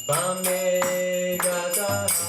Bame Gadahara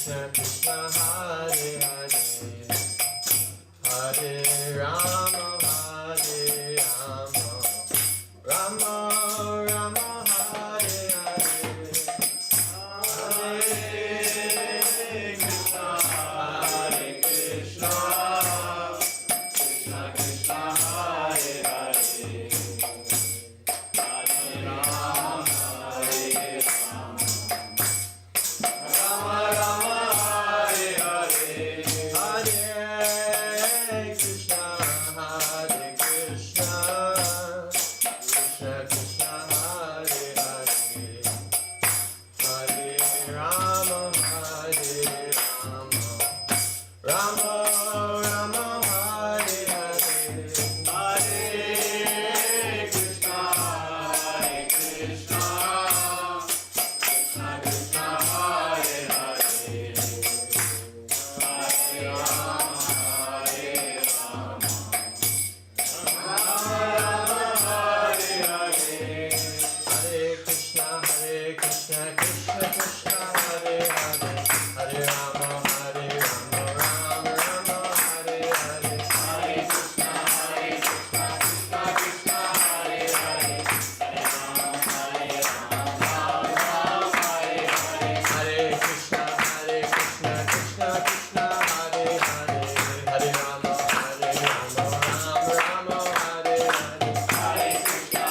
Krishna Krishna Hare Hare, Hare Rama Hare Rama, Rama Rama Hare Hare, Hare Krishna Hare Krishna, Krishna Krishna Hare Hare, Hare Rama Hare Rama, Rama Rama Hare Hare, Hare Krishna Hare Krishna, Krishna Krishna Hare Hare, Hare Rama Hare Rama, Rama Rama Hare Hare, Hare Krishna Hare Krishna, Krishna Krishna Hare Hare, Hare Rama Hare Rama, Rama Rama Hare Hare, Hare Krishna Krishna Krishna Hare Hare, Hare Rama Hare Rama, Rama Rama Hare Hare, Hare Krishna Krishna Krishna Hare Hare, Hare Rama Hare Rama, Rama Rama Hare Hare, Hare Krishna Krishna Krishna Hare Hare, Hare Rama Hare Rama, Rama Rama Hare Hare, Hare Krishna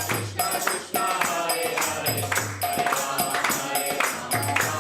Krishna Krishna Hare Hare, Hare Rama Hare Rama, Rama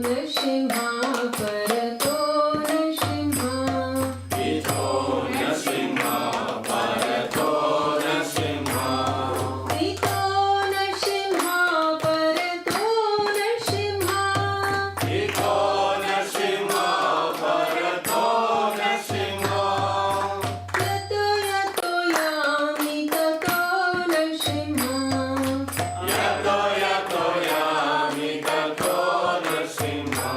Narasimha Parato Narasimha Ito Narasimha Parato Narasimha Ito Narasimha Parato Narasimha Ito Narasimha Parato Narasimha Yato Yato Yami Tato Narasimha Yato Yato Yami Tato Narasimha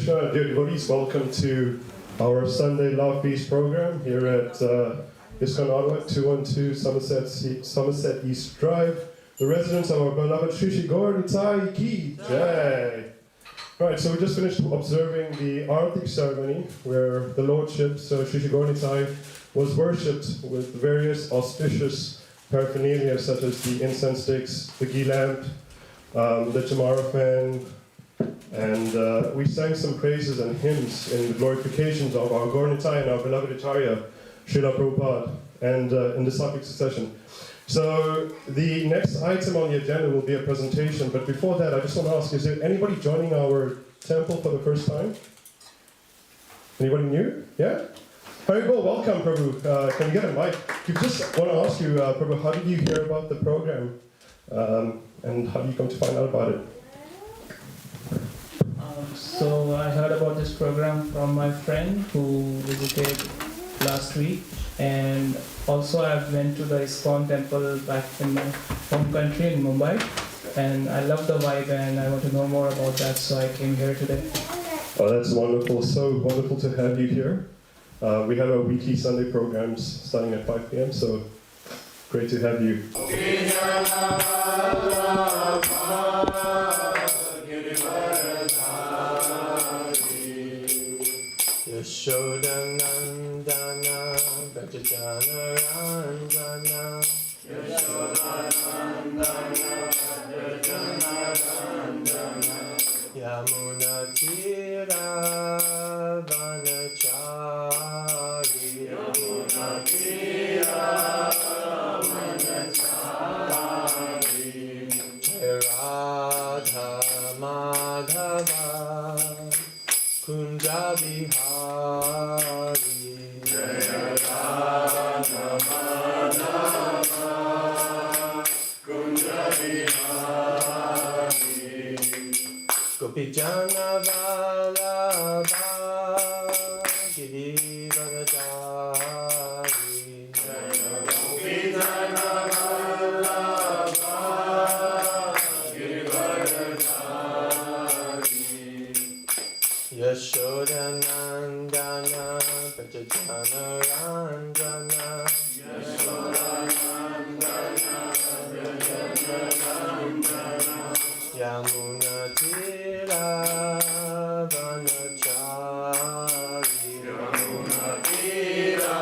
Krishna. Dear devotees, welcome to our Sunday Love Peace program here at ISKCON Ottawa, 212 Somerset East Drive, the residence of our beloved Shri Gaura Aarati ki Jaya. Right, so we just finished observing the Aarti ceremony where the Lordship, so Shri Gaura Aarati, was worshipped with various auspicious paraphernalia such as the incense sticks, the ghee lamp, the Chamara fan, and we sang some praises and hymns in the glorifications of our Gaura Aarati and our beloved Acharya, Srila Prabhupada, and in the Sattvic succession. So the next item on the agenda will be a presentation, but before that I just want to ask, is there anybody joining our temple for the first time? Anybody new? Yeah? Hare, welcome Prabhu. Can you get a mic? I just want to ask you, Prabhu, how did you hear about the program? And how did you come to find out about it? So I heard about this program from my friend who visited last week, and also I went to the ISKCON temple back in my home country in Mumbai, and I love the vibe and I want to know more about that, so I came here today. Oh, that's wonderful. So wonderful to have you here. We have our weekly Sunday programs starting at 5 p.m., so great to have you. Yashodanandana Bhajana Ranjana Yashodanandana Bhajana Ranjana Yamuna Tira Vanachari Yamuna Tira Vanachari Radha Madhava Kunja Bihari Jaya Radha Madhava Kunja Bihari Gopijana Vallabha Girivaradari Jaya Gopijana Vallabha Girivaradari Yashodanandana Bhajana Ranjana Yashodanandana Bhajana Ranjana Yamuna Tira Vanachari Yamuna Tira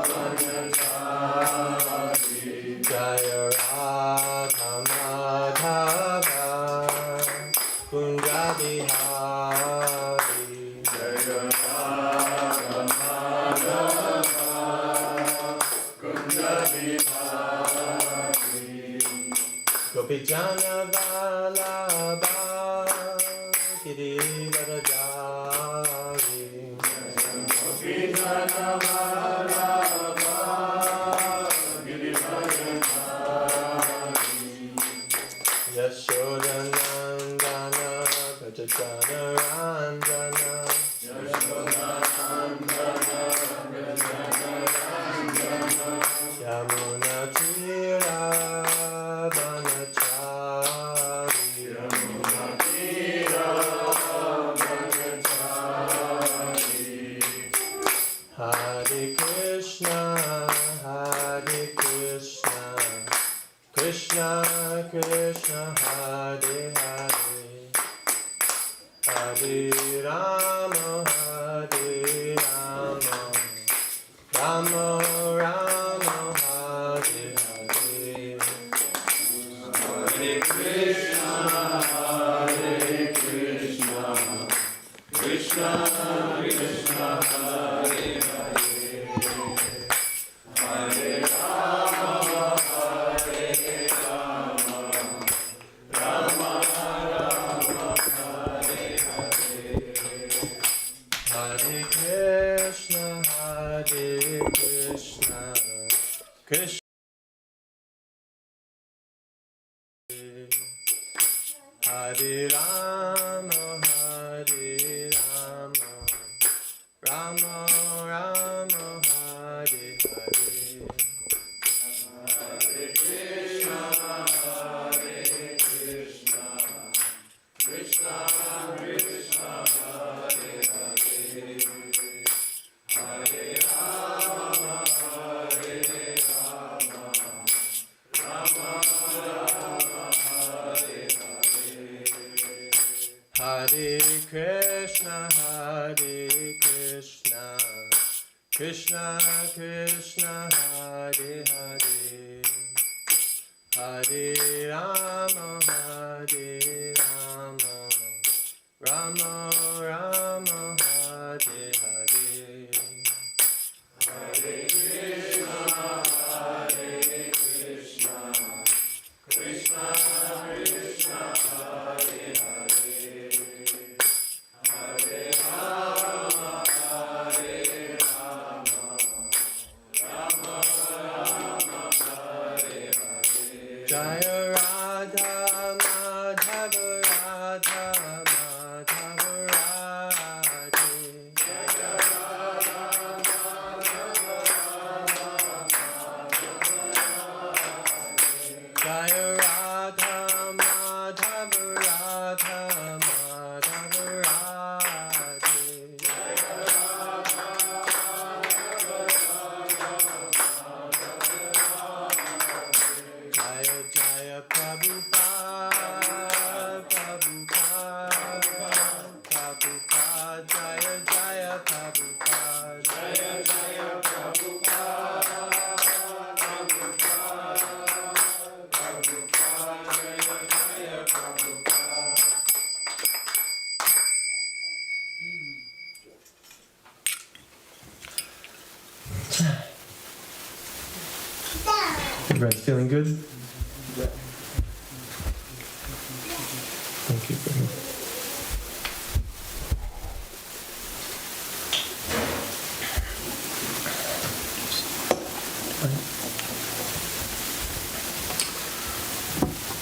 Vanachari Jaya Radha Madhava Kunja Bihari Jaya Radha Madhava Kunja Bihari Gopijana Vallabha Girivaradari Gopijana Vallabha Girivaradari Yashodanandana Bhajana Ranjana Yashodanandana Bhajana Ranjana Yamuna Tira Vanachari Yamuna Tira Vanachari Hare Krishna Krishna Krishna Hare Hare Hare Rama Rama Rama Hare Hare Hare Krishna Krishna Krishna Hare Hare Hare Rama Rama Rama Hare Hare Hare Krishna Krishna Hare Rama Rama Rama Hare Hare Hare Krishna Krishna Krishna Hare Krishna, Krishna Krishna, Hare Hare, Hare Rama, Rama Rama, Hare Hare. Hare Krishna, Krishna Krishna, Hare Hare, Hare Rama, Rama Rama, Hare Hare. Jaya Radha, Madhava, Radha, Madhava, Radha. Jaya Radha, Jaya Radha, Madhava, Radha, Madhava, Radha. Jaya Jaya Prabhupada, Prabhupada, Prabhupada, Jaya Jaya Prabhupada, Jaya Jaya Prabhupada, Prabhupada, Prabhupada, Jaya Jaya Prabhupada. Everybody's feeling good? Thank you for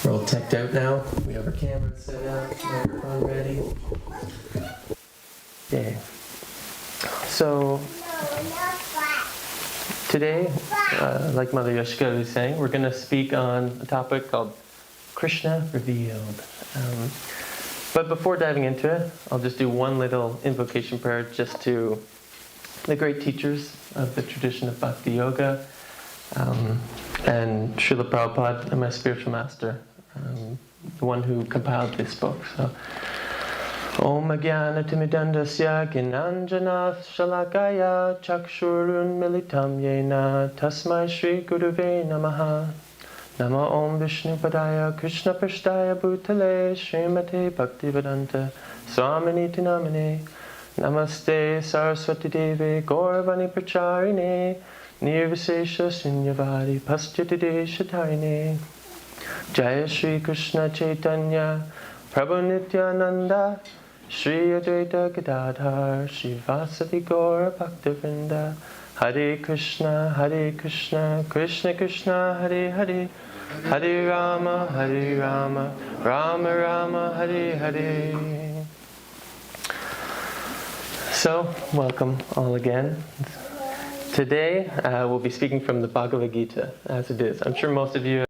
We're all teched out now. We have our cameras set up, microphone ready. Yeah. So today, like Mother Yoshika was saying, we're going to speak on a topic called Krishna Revealed. But before diving into it, I'll just do one little invocation prayer just to the great teachers of the tradition of Bhakti Yoga, and Srila Prabhupada and my spiritual master, the one who compiled this book. So, Om Jnana Timidandasya Ginanjana Shalakaya Chakshurun Militam Yena Tasmai Shri Guruve Namaha. Nama Om Vishnu Padaya Krishna Prashtaya Bhutale Srimate Bhaktivedanta Swamini Tinamane. Namaste Saraswati Devi Gauravani Pracharine Nirvisesha Shunyavadi Paschati Deshatarine. Jaya Shri Krishna Chaitanya Prabhu Nityananda Shri Advaita Gadadhar Shivasati Gaura Bhaktivinoda. Hare Krishna, Krishna Krishna, Hare Hare, Hare Rama, Rama Rama, Hare Hare. So, welcome all again. Today we'll be speaking from the Bhagavad Gita, as it is. I'm sure most of you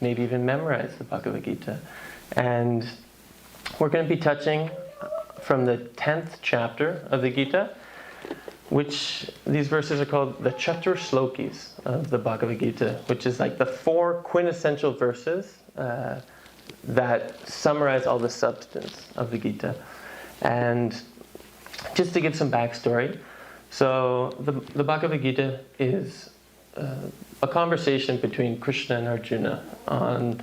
maybe even memorized the Bhagavad Gita. And we're going to be touching from the 10th chapter of the Gita, which these verses are called the Chatur Slokis of the Bhagavad Gita, which is like the 4 quintessential verses that summarize all the substance of the Gita. And just to give some backstory, so the Bhagavad Gita is a conversation between Krishna and Arjuna on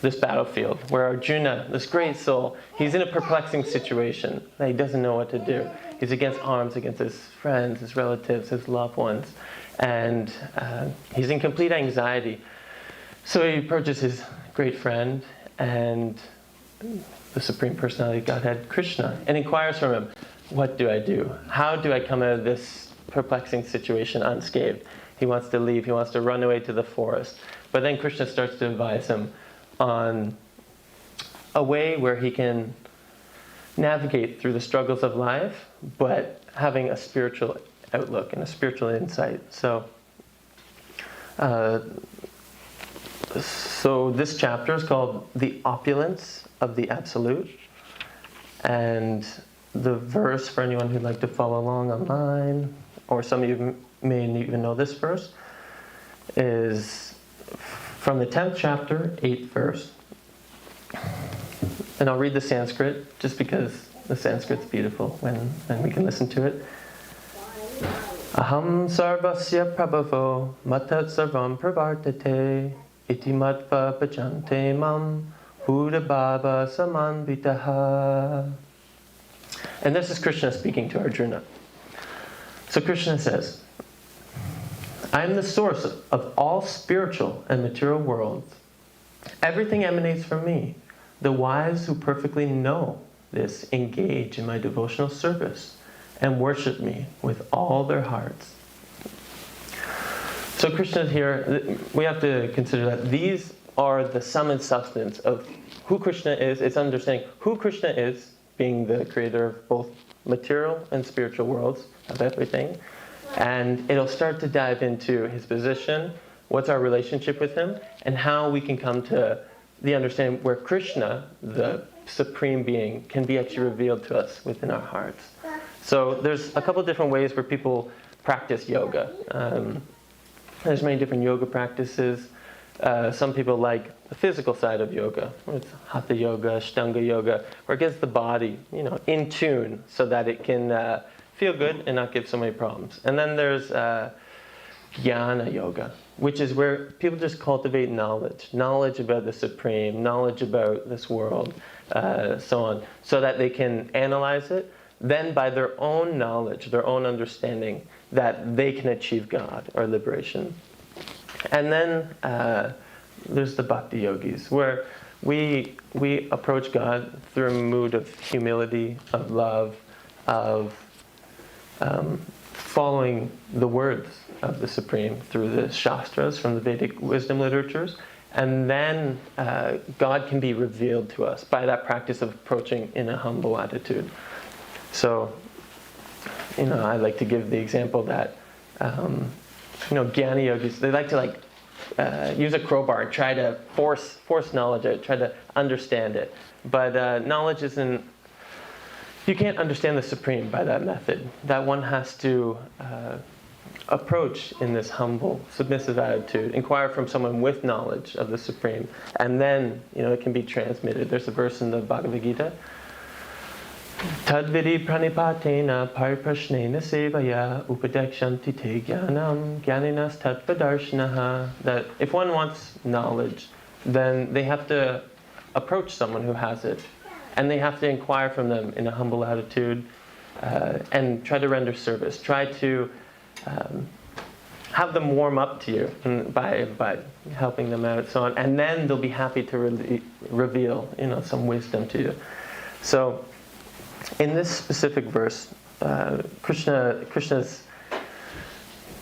this battlefield, where Arjuna, this great soul, he's in a perplexing situation that he doesn't know what to do. He's against arms, against his friends, his relatives, his loved ones, and he's in complete anxiety. So he approaches his great friend and the Supreme Personality of Godhead, Krishna, and inquires from him, what do I do? How do I come out of this perplexing situation unscathed? He wants to leave, he wants to run away to the forest. But then Krishna starts to advise him on a way where he can navigate through the struggles of life, but having a spiritual outlook and a spiritual insight. So this chapter is called The Opulence of the Absolute. And the verse, for anyone who'd like to follow along online, or some of you may even know this verse, is from the 10th chapter, 8th verse. and I'll read the Sanskrit just because the Sanskrit's beautiful when we can listen to it. Aham sarvasya prabhavo matat sarvam pravartate iti matva bhajante mam buddha bhava samanvitaha. And this is Krishna speaking to Arjuna. So Krishna says, I am the source of all spiritual and material worlds. Everything emanates from me. The wise who perfectly know this engage in my devotional service and worship me with all their hearts. So Krishna here, we have to consider that these are the sum and substance of who Krishna is. It's understanding who Krishna is, being the creator of both material and spiritual worlds, of everything. And it'll start to dive into his position, what's our relationship with him, and how we can come to the understanding where Krishna, the supreme being, can be actually revealed to us within our hearts. So there's a couple different ways where people practice yoga. There's many different yoga practices. Some people like the physical side of yoga. It's hatha yoga, ashtanga yoga, where it gets the body, in tune so that it can feel good and not give so many problems. And then there's jnana yoga, which is where people just cultivate knowledge about the supreme, knowledge about this world, so on, so that they can analyze it. Then by their own knowledge, their own understanding, that they can achieve God or liberation. And then there's the bhakti yogis, where we approach God through a mood of humility, of love, of following the words of the Supreme through the Shastras from the Vedic wisdom literatures. And then God can be revealed to us by that practice of approaching in a humble attitude. So, I like to give the example that, Jnana yogis, they like to use a crowbar and try to force knowledge out, try to understand it. But knowledge isn't, you can't understand the Supreme by that method. That one has to approach in this humble, submissive attitude, inquire from someone with knowledge of the Supreme, and then, it can be transmitted. There's a verse in the Bhagavad Gita, Tadvidi pranipatena pariprashnena sevaya upadekshanti te jnanam jnaninas tattvadarshanaha, that if one wants knowledge, then they have to approach someone who has it, and they have to inquire from them in a humble attitude, and try to render service, try to have them warm up to you by helping them out, so on, and then they'll be happy to reveal some wisdom to you. So in this specific verse, Krishna's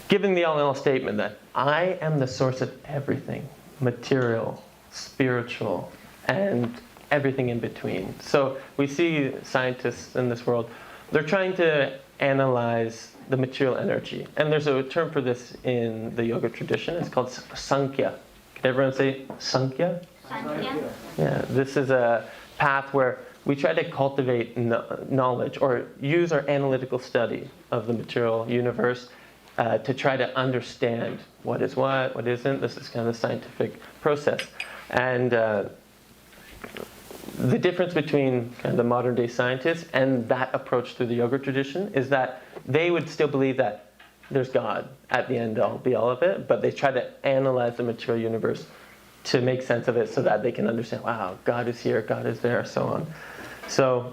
giving the all-in-all statement that I am the source of everything, material, spiritual, and everything in between. So we see scientists in this world, they're trying to analyze the material energy. And there's a term for this in the yoga tradition. It's called Sankhya. Can everyone say Sankhya? Sankhya. Yeah, this is a path where we try to cultivate knowledge or use our analytical study of the material universe to try to understand what is what isn't. This is kind of the scientific process. And the difference between kind of the modern day scientists and that approach to the yoga tradition is that they would still believe that there's God at the end all be all of it, but they try to analyze the material universe to make sense of it so that they can understand, wow, God is here, God is there, so on. So,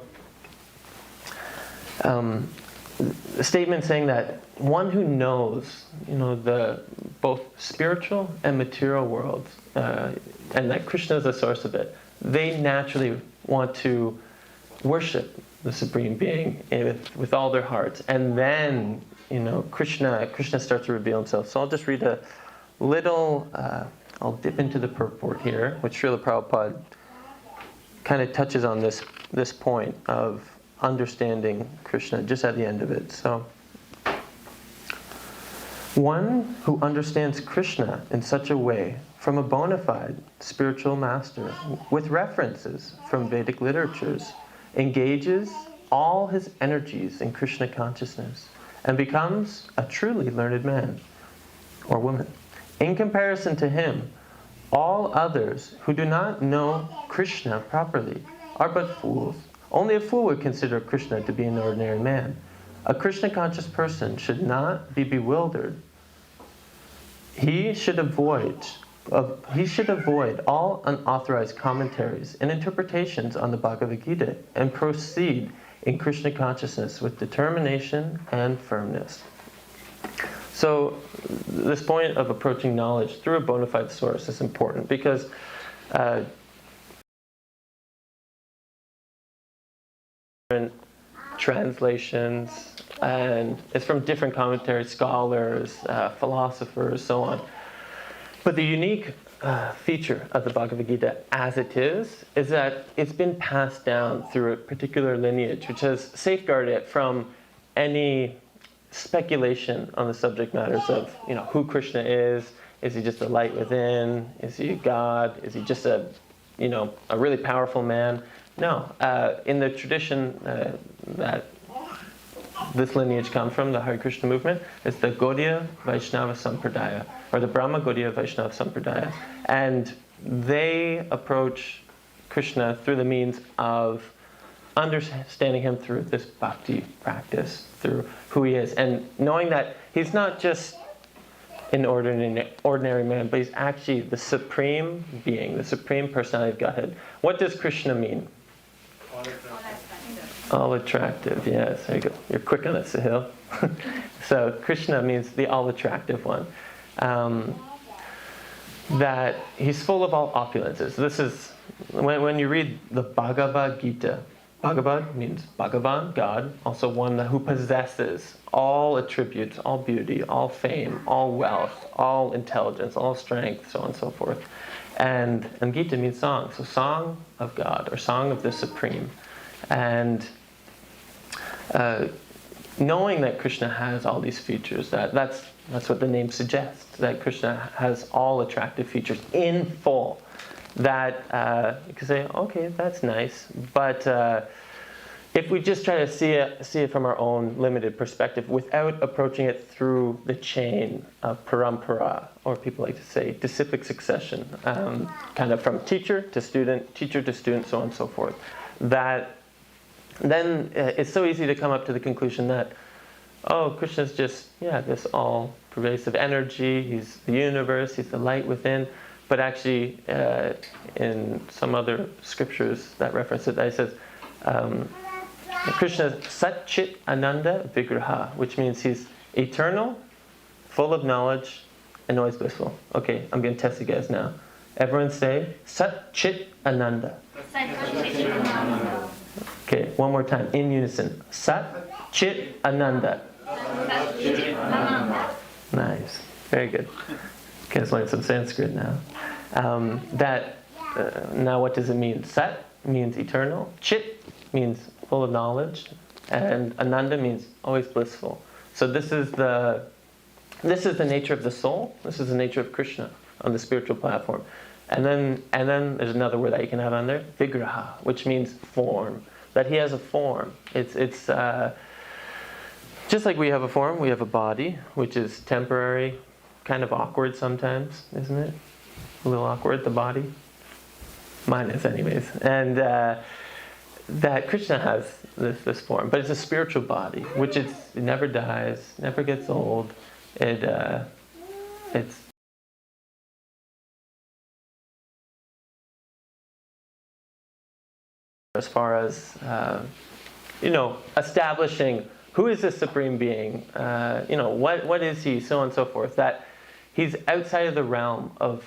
the statement saying that one who knows, the both spiritual and material worlds, and that Krishna is the source of it, they naturally want to worship the Supreme Being with all their hearts, and then Krishna starts to reveal himself. So I'll just read a little. I'll dip into the purport here, which Srila Prabhupada kind of touches on this point of understanding Krishna just at the end of it. So, one who understands Krishna in such a way from a bona fide spiritual master with references from Vedic literatures engages all his energies in Krishna consciousness and becomes a truly learned man or woman. In comparison to him, All others who do not know Krishna properly are but fools. Only a fool would consider Krishna to be an ordinary man. A Krishna-conscious person should not be bewildered. He should avoid all unauthorized commentaries and interpretations on the Bhagavad Gita and proceed in Krishna consciousness with determination and firmness. So this point of approaching knowledge through a bona fide source is important because different translations, and it's from different commentaries, scholars, philosophers, so on. But the unique feature of the Bhagavad Gita as it is that it's been passed down through a particular lineage which has safeguarded it from any speculation on the subject matters of, who Krishna is he just a light within? Is he a god? Is he just a really powerful man? No. In the tradition that this lineage comes from, the Hare Krishna movement, it's the Gaudiya Vaishnava Sampradaya, or the Brahma Gaudiya Vaishnava Sampradaya. And they approach Krishna through the means of understanding him through this bhakti practice, through who he is, and knowing that he's not just an ordinary man, but he's actually the supreme being, the supreme personality of Godhead. What does Krishna mean? All attractive, yes, there you go. You're quick on it, Sahil. So Krishna means the all-attractive one. That he's full of all opulences. This is, when you read the Bhagavad Gita, Bhagavad means Bhagavan, God, also one who possesses all attributes, all beauty, all fame, all wealth, all intelligence, all strength, so on and so forth. And Gita means song, so song of God, or song of the Supreme. And knowing that Krishna has all these features, that's what the name suggests, that Krishna has all attractive features in full. That you can say, okay, that's nice, but if we just try to see it from our own limited perspective without approaching it through the chain of parampara, or people like to say disciplic succession, kind of from teacher to student, so on and so forth, that then it's so easy to come up to the conclusion that, Krishna's just, this all-pervasive energy, he's the universe, he's the light within. But actually, in some other scriptures that reference it, it says, Krishna is Sat Chit Ananda Vigraha, which means he's eternal, full of knowledge, and always blissful. Okay, I'm going to test you guys now. Everyone say, Sat Chit Ananda. Okay, one more time, in unison. Sat Chit Ananda. Nice, very good. You guys learned some Sanskrit now. Now what does it mean? Sat means eternal. Chit means full of knowledge. And Ananda means always blissful. So this is the nature of the soul. This is the nature of Krishna on the spiritual platform. And then there's another word that you can have on there, Vigraha, which means form. That he has a form. It's just like we have a form, we have a body, which is temporary, kind of awkward sometimes, isn't it? A little awkward, the body. Mine is anyways. And that Krishna has this form, but it's a spiritual body, which it never dies, never gets old. It's as far as establishing who is the supreme being, what is he, so on and so forth, that he's outside of the realm of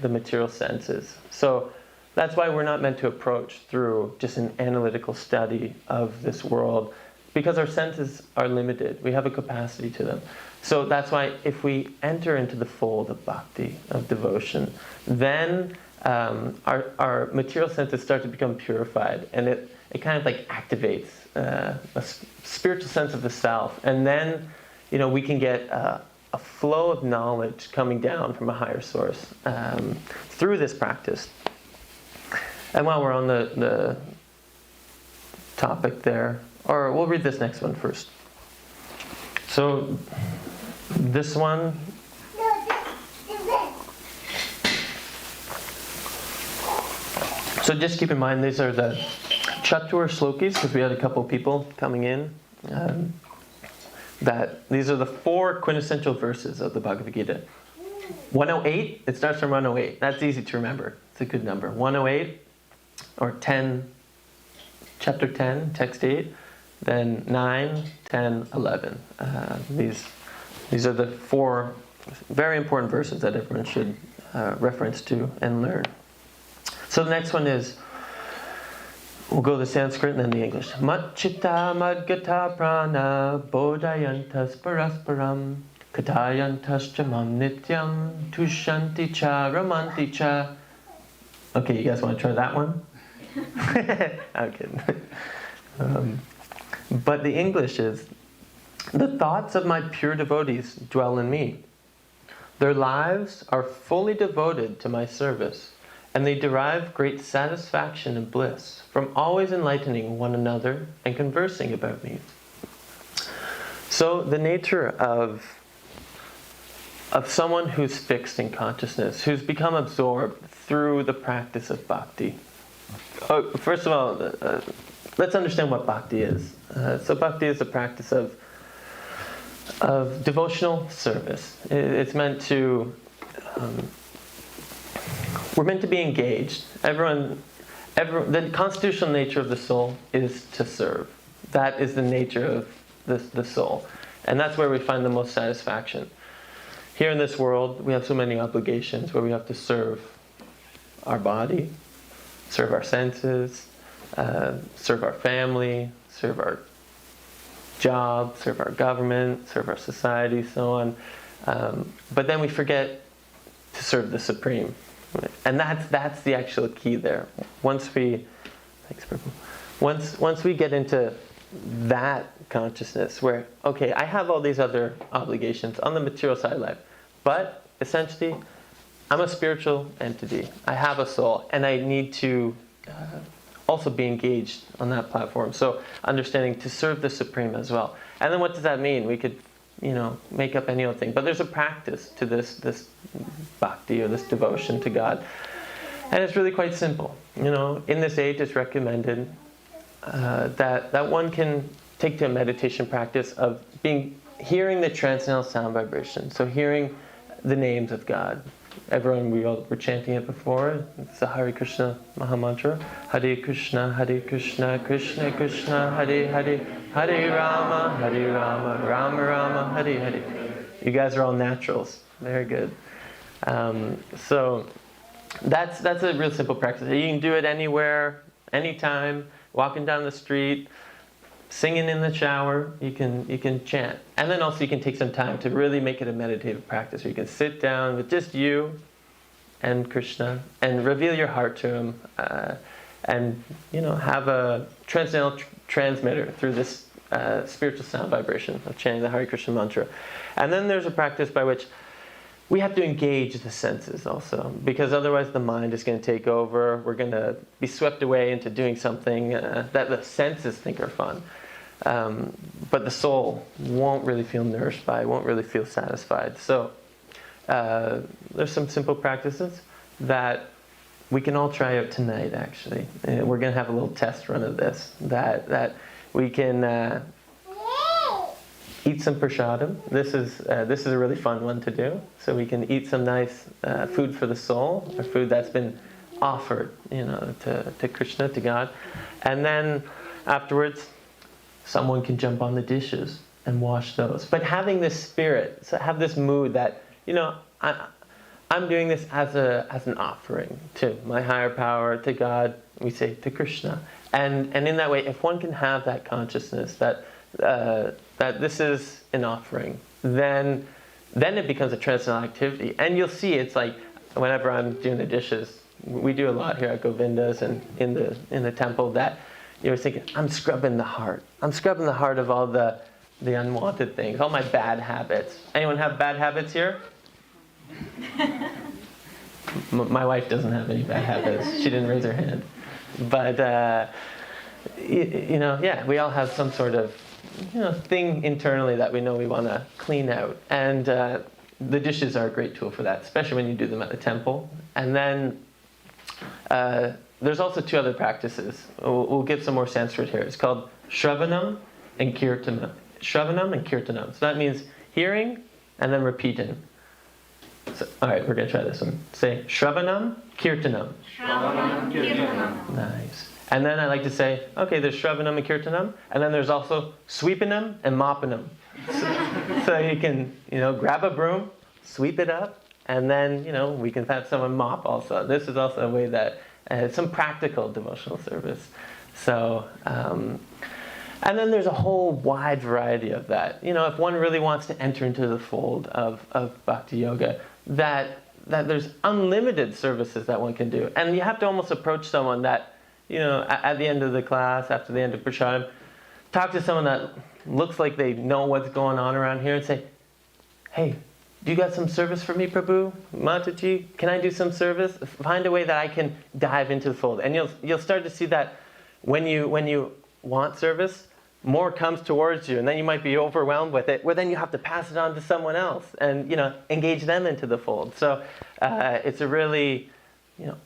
the material senses. So that's why we're not meant to approach through just an analytical study of this world, because our senses are limited. We have a capacity to them. So that's why if we enter into the fold of bhakti, of devotion, then our material senses start to become purified, and it kind of like activates a spiritual sense of the self. And then, we can get a flow of knowledge coming down from a higher source through this practice. And while we're on the topic there, or we'll read this next one first. So this one, So just keep in mind, these are the Chatur Slokis, because we had a couple people coming in. That these are the 4 quintessential verses of the Bhagavad Gita. 108, it starts from 108. That's easy to remember. It's a good number. 108, or 10, chapter 10, text 8. Then 9, 10, 11. These are the 4 very important verses that everyone should reference to and learn. So the next one is, we'll go to the Sanskrit and then the English. Matchita madgata prana bodhayantas parasparam katayantas chamam nityam tushanti cha ramanti cha. Okay, you guys want to try that one? I'm kidding. But the English is, the thoughts of my pure devotees dwell in me. Their lives are fully devoted to my service, and they derive great satisfaction and bliss from always enlightening one another and conversing about me. So the nature of someone who's fixed in consciousness, who's become absorbed through the practice of bhakti. First of all, let's understand what bhakti is. So bhakti is the practice of devotional service. It's meant to, we're meant to be engaged. The constitutional nature of the soul is to serve. That is the nature of the soul. And that's where we find the most satisfaction. Here in this world, we have so many obligations where we have to serve our body, serve our senses, serve our family, serve our job, serve our government, serve our society, so on. But then we forget to serve the Supreme. And that's the actual key there. Once we get into that consciousness where, okay, I have all these other obligations on the material side of life, but essentially I'm a spiritual entity. I have a soul, and I need to also be engaged on that platform. So understanding to serve the Supreme as well. And then what does that mean? We could, make up any old thing. But there's a practice to this bhakti, or this devotion to God. And it's really quite simple. In this age it's recommended that one can take to a meditation practice of hearing the transcendental sound vibration. So hearing the names of God. Everyone, we all were chanting it before. It's the Hare Krishna Mahamantra. Hare Krishna, Krishna Krishna, Hare Hare, Hare Rama, Rama Rama, Hare Hare. You guys are all naturals. Very good. So that's a real simple practice. You can do it anywhere, anytime, walking down the street, singing in the shower. You can chant. And then also you can take some time to really make it a meditative practice where you can sit down with just you and Krishna and reveal your heart to him, and have a transcendental transmitter through this spiritual sound vibration of chanting the Hare Krishna mantra. And then there's a practice by which we have to engage the senses also, because otherwise the mind is going to take over. We're going to be swept away into doing something that the senses think are fun. But the soul won't really feel nourished by, won't really feel satisfied. So there's some simple practices that we can all try out tonight, actually. We're going to have a little test run of this, that we can eat some prasadam. This is a really fun one to do. So we can eat some nice food for the soul, or food that's been offered, to Krishna, to God. And then afterwards, someone can jump on the dishes and wash those. But having this spirit, so have this mood that, I'm doing this as an offering to my higher power, to God, we say to Krishna. And in that way, if one can have that consciousness that this is an offering, then it becomes a transcendental activity. And you'll see, it's like whenever I'm doing the dishes, we do a lot here at Govinda's and in the temple, that you're thinking, I'm scrubbing the heart. I'm scrubbing the heart of all the unwanted things, all my bad habits. Anyone have bad habits here? My wife doesn't have any bad habits. She didn't raise her hand. But, we all have some sort of, thing internally that we know we want to clean out. And the dishes are a great tool for that, especially when you do them at the temple. And then there's also two other practices. We'll give some more Sanskrit here. It's called Shravanam and Kirtanam. Shravanam and Kirtanam. So that means hearing and then repeating. So, all right, we're going to try this one. Say Shravanam, Kirtanam. Shravanam, Kirtanam. Nice. And then I like to say, okay, there's Shravanam and Kirtanam, and then there's also Sweepinam and Moppinam. So you can, grab a broom, sweep it up, and then, we can have someone mop also. This is also a way that some practical devotional service. So, and then there's a whole wide variety of that. If one really wants to enter into the fold of Bhakti Yoga, that there's unlimited services that one can do. And you have to almost approach someone that, at the end of the class, after the end of Prashadam, talk to someone that looks like they know what's going on around here and say, hey, do you got some service for me, Prabhu? Mataji, can I do some service? Find a way that I can dive into the fold. And you'll start to see that when you want service, more comes towards you, and then you might be overwhelmed with it, where then you have to pass it on to someone else and engage them into the fold. So it's a really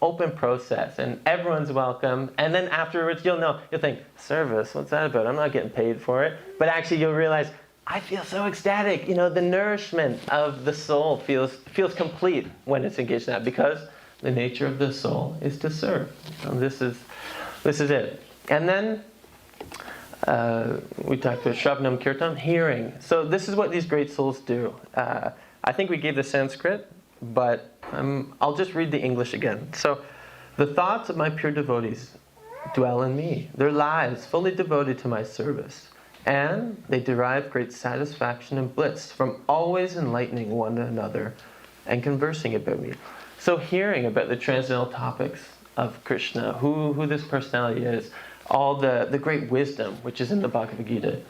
open process, and everyone's welcome. And then afterwards, you'll think, service, what's that about? I'm not getting paid for it. But actually, you'll realize, I feel so ecstatic. The nourishment of the soul feels complete when it's engaged in that, because the nature of the soul is to serve. And this is it. And then we talked about Shravanam Kirtan, hearing. So this is what these great souls do. I think we gave the Sanskrit, but I'll just read the English again. So, the thoughts of my pure devotees dwell in me, their lives fully devoted to my service, and they derive great satisfaction and bliss from always enlightening one another and conversing about me. So hearing about the transcendental topics of Krishna, who this personality is, all the great wisdom which is in the Bhagavad Gita.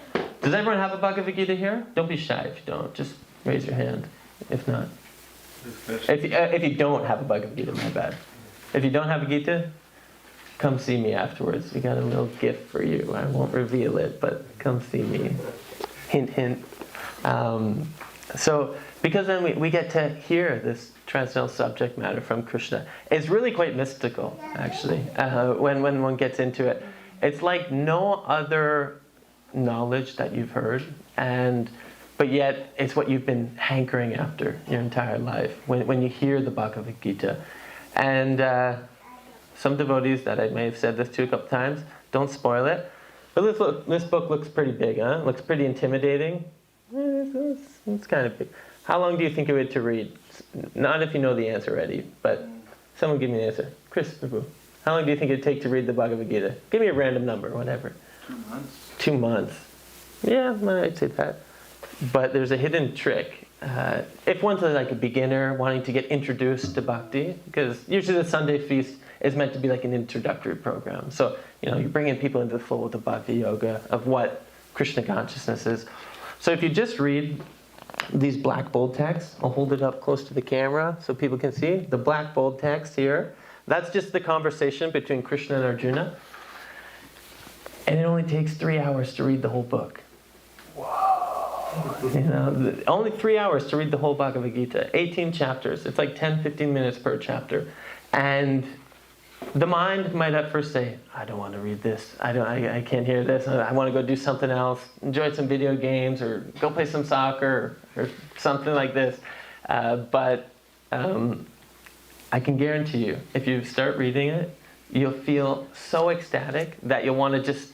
Does everyone have a Bhagavad Gita here? Don't be shy if you don't. Just raise your hand. If not. If you don't have a Bhagavad Gita, my bad. If you don't have a Gita, come see me afterwards. We got a little gift for you. I won't reveal it, but come see me. Hint, hint. So, because then we get to hear this transcendental subject matter from Krishna. It's really quite mystical, actually, when one gets into it. It's like no other knowledge that you've heard, but yet it's what you've been hankering after your entire life when you hear the Bhagavad Gita. And some devotees that I may have said this to a couple times, don't spoil it. But this book looks pretty big, huh? It looks pretty intimidating. It's kind of big. How long do you think it would to read? Not if you know the answer already, but someone give me the answer. Chris, Prabhu, how long do you think it would take to read the Bhagavad Gita? Give me a random number, whatever. 2 months. 2 months. Yeah, I'd say that. But there's a hidden trick. If one's like a beginner wanting to get introduced to bhakti, because usually the Sunday feast is meant to be like an introductory program. So, you're bringing people into the fold of bhakti yoga, of what Krishna consciousness is. So if you just read these black bold texts, I'll hold it up close to the camera so people can see. The black bold text here, that's just the conversation between Krishna and Arjuna. And it only takes 3 hours to read the whole book. Whoa. Only 3 hours to read the whole Bhagavad Gita. 18 chapters. It's like 10, 15 minutes per chapter. And the mind might at first say, I don't want to read this. I can't hear this. I want to go do something else. Enjoy some video games or go play some soccer or something like this. But I can guarantee you, if you start reading it, you'll feel so ecstatic that you'll want to just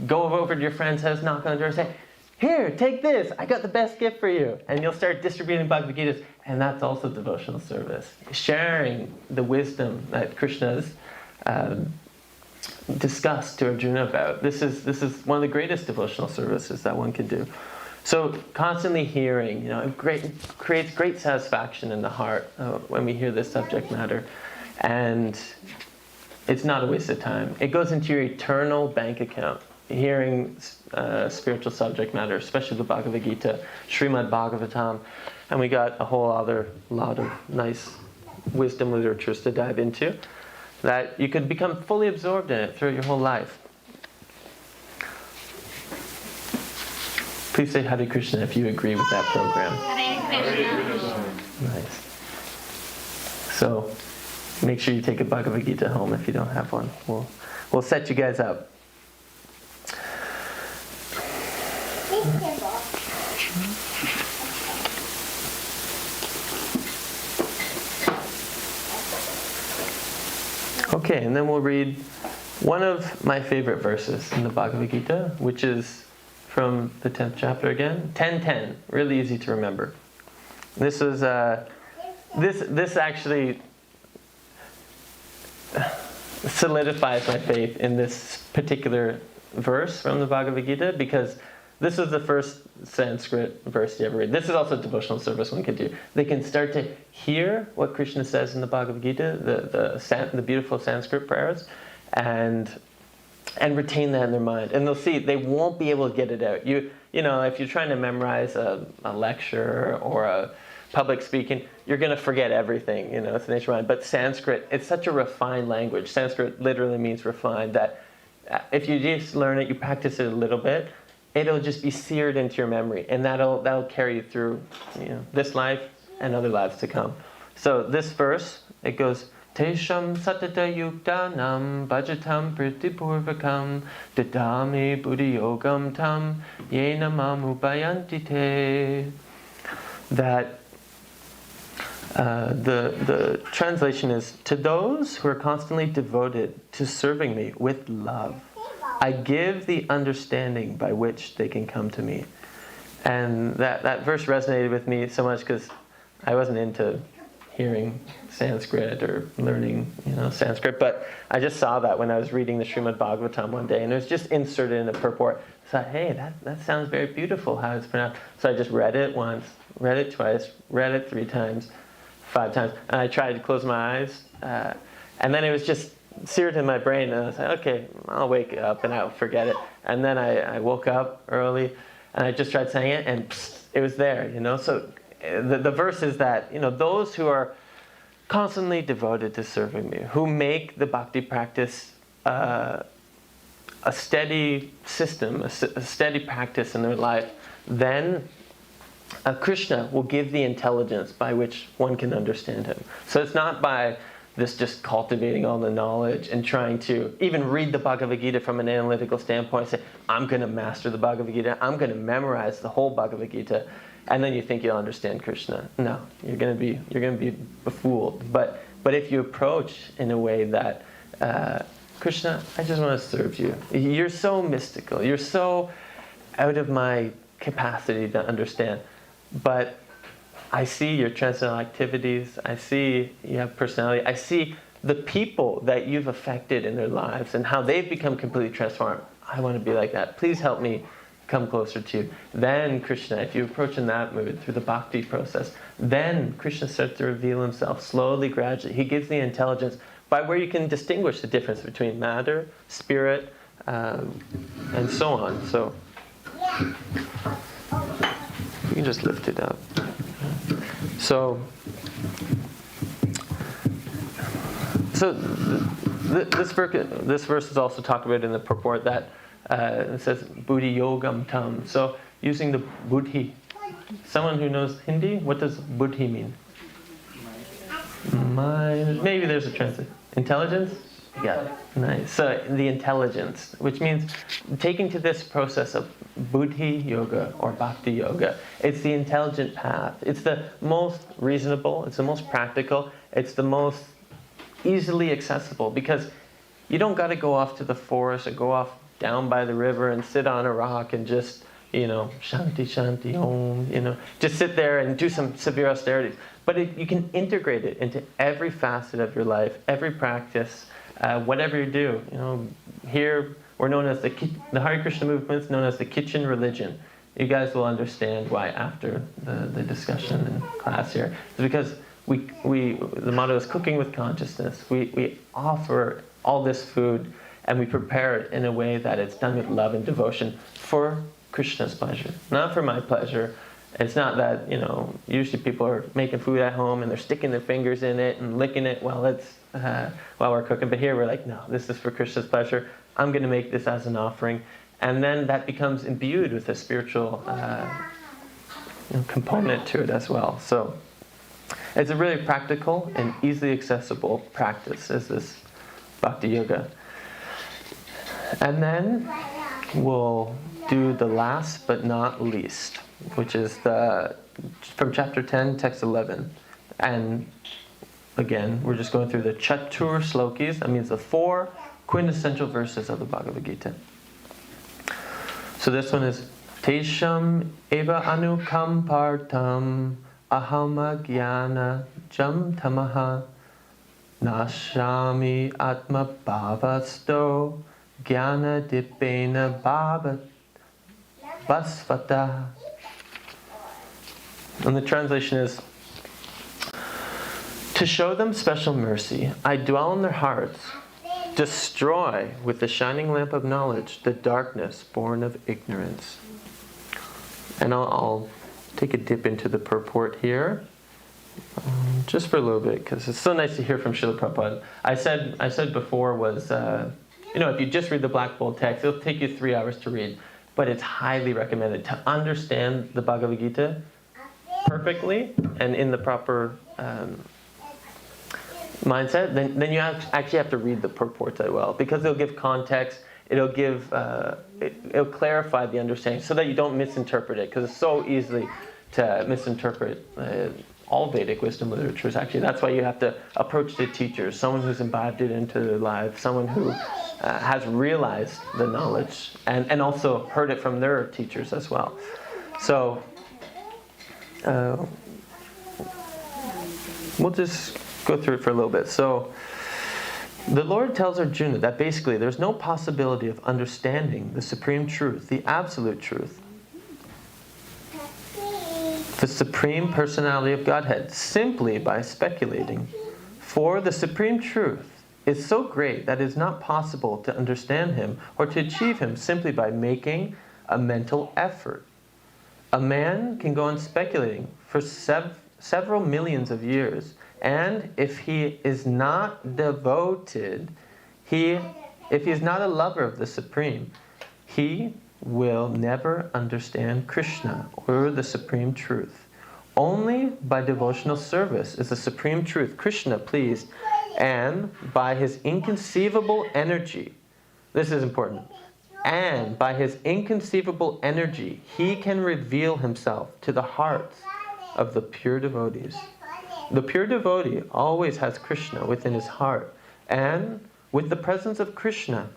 go over to your friend's house, knock on the door and say, here, take this. I got the best gift for you. And you'll start distributing Bhagavad Gitas. And that's also devotional service. Sharing the wisdom that Krishna's discussed to Arjuna about. This is one of the greatest devotional services that one can do. So constantly hearing, it creates great satisfaction in the heart when we hear this subject matter. And it's not a waste of time. It goes into your eternal bank account. Hearing spiritual subject matter, especially the Bhagavad Gita, Srimad Bhagavatam, and we got a whole other lot of nice wisdom literatures to dive into, that you could become fully absorbed in it throughout your whole life. Please say Hare Krishna if you agree with that program. Hare Krishna. Nice. So, make sure you take a Bhagavad Gita home if you don't have one. We'll set you guys up. Okay, and then we'll read one of my favorite verses in the Bhagavad Gita, which is from the 10th chapter again. 10:10, really easy to remember. This is this actually solidifies my faith in this particular verse from the Bhagavad Gita, because this is the first Sanskrit verse you ever read. This is also a devotional service one can do. They can start to hear what Krishna says in the Bhagavad Gita, the beautiful Sanskrit prayers, and retain that in their mind. And they'll see they won't be able to get it out. You know, if you're trying to memorize a lecture or a public speaking, you're going to forget everything. You know, it's the nature of mind. But Sanskrit, it's such a refined language. Sanskrit literally means refined, that if you just learn it, you practice it a little bit, it'll just be seared into your memory, and that'll carry you through, you know, this life and other lives to come. So this verse, it goes, Tesham satata yuktanam bhajatam pritipurvakam dadami buddhi yogam tam yena mamupayanti te. That the translation is, to those who are constantly devoted to serving me with love, I give the understanding by which they can come to me. And that verse resonated with me so much because I wasn't into hearing Sanskrit or learning, you know, Sanskrit, but I just saw that when I was reading the Srimad Bhagavatam one day, and it was just inserted in the purport. I thought, hey, that sounds very beautiful how it's pronounced. So I just read it once, read it twice, read it 3 times, 5 times, and I tried to close my eyes, and then it was just seared in my brain, and I was like, okay, I'll wake up and I'll forget it. And then I woke up early, and I just tried saying it, and it was there, you know. So the verse is that, you know, those who are constantly devoted to serving me, who make the bhakti practice a steady system, a steady practice in their life, then Krishna will give the intelligence by which one can understand him. So it's not by this just cultivating all the knowledge and trying to even read the Bhagavad Gita from an analytical standpoint, say, I'm going to master the Bhagavad Gita, I'm going to memorize the whole Bhagavad Gita, and then you think you'll understand Krishna. No, you're going to be befooled. But if you approach in a way that, Krishna, I just want to serve you. You're so mystical. You're so out of my capacity to understand. But I see your transcendental activities. I see you have personality. I see the people that you've affected in their lives and how they've become completely transformed. I want to be like that. Please help me come closer to you. Then Krishna, if you approach in that mood through the bhakti process, then Krishna starts to reveal himself slowly, gradually. He gives the intelligence by where you can distinguish the difference between matter, spirit, and so on. So you can just lift it up. So this verse is also talked about in the purport that it says buddhi yogam tam. So using the buddhi. Someone who knows Hindi, what does buddhi mean? Mind. Maybe there's a translation. Intelligence? Yeah, nice. So the intelligence, which means taking to this process of buddhi yoga or bhakti yoga, it's the intelligent path. It's the most reasonable, it's the most practical, it's the most easily accessible, because you don't got to go off to the forest or go off down by the river and sit on a rock and just, you know, shanti shanti om, you know, just sit there and do some severe austerities. But you can integrate it into every facet of your life, every practice, whatever you do. You know, here we're known as the Hare Krishna movement is known as the kitchen religion. You guys will understand why after the discussion in class here. It's because the motto is cooking with consciousness. We offer all this food and we prepare it in a way that it's done with love and devotion for Krishna's pleasure, not for my pleasure. It's not that, you know, usually people are making food at home and they're sticking their fingers in it and licking it while we're cooking. But here we're like, no, this is for Krishna's pleasure. I'm going to make this as an offering. And then that becomes imbued with a spiritual component to it as well. So It's a really practical and easily accessible practice, is this Bhakti Yoga. And then we'll do the last but not least, which is from chapter 10, text 11. And again, we're just going through the Chatur Slokis. That means the 4 quintessential verses of the Bhagavad Gita. So this one is Tesham eva anukampartam ahama jnana jam tamaha nashami atma bhavasto jnana dipena bhava basvata. And the translation is, to show them special mercy, I dwell in their hearts, destroy with the shining lamp of knowledge the darkness born of ignorance. And I'll take a dip into the purport here, just for a little bit, because it's so nice to hear from Srila Prabhupada. I said before was, if you just read the Black Bold text, it'll take you 3 hours to read, but it's highly recommended to understand the Bhagavad Gita perfectly and in the proper mindset. Then you actually have to read the purports as well, because it'll give context. It'll clarify the understanding so that you don't misinterpret it, because it's so easily to misinterpret all Vedic wisdom literatures. Actually, that's why you have to approach the teachers, someone who's imbibed it into their life, someone who has realized the knowledge and also heard it from their teachers as well. So we'll just go through it for a little bit. So the Lord tells Arjuna that basically there's no possibility of understanding the supreme truth, the absolute truth, the supreme personality of Godhead, simply by speculating. For the supreme truth is so great that it is not possible to understand him or to achieve him simply by making a mental effort. A man can go on speculating for several millions of years, and if he is not devoted, if he is not a lover of the Supreme, he will never understand Krishna or the Supreme Truth. Only by devotional service is the Supreme Truth, Krishna, pleased, and by his inconceivable energy, this is important, and by his inconceivable energy, he can reveal himself to the hearts of the pure devotees. The pure devotee always has Krishna within his heart, and with the presence of Krishna,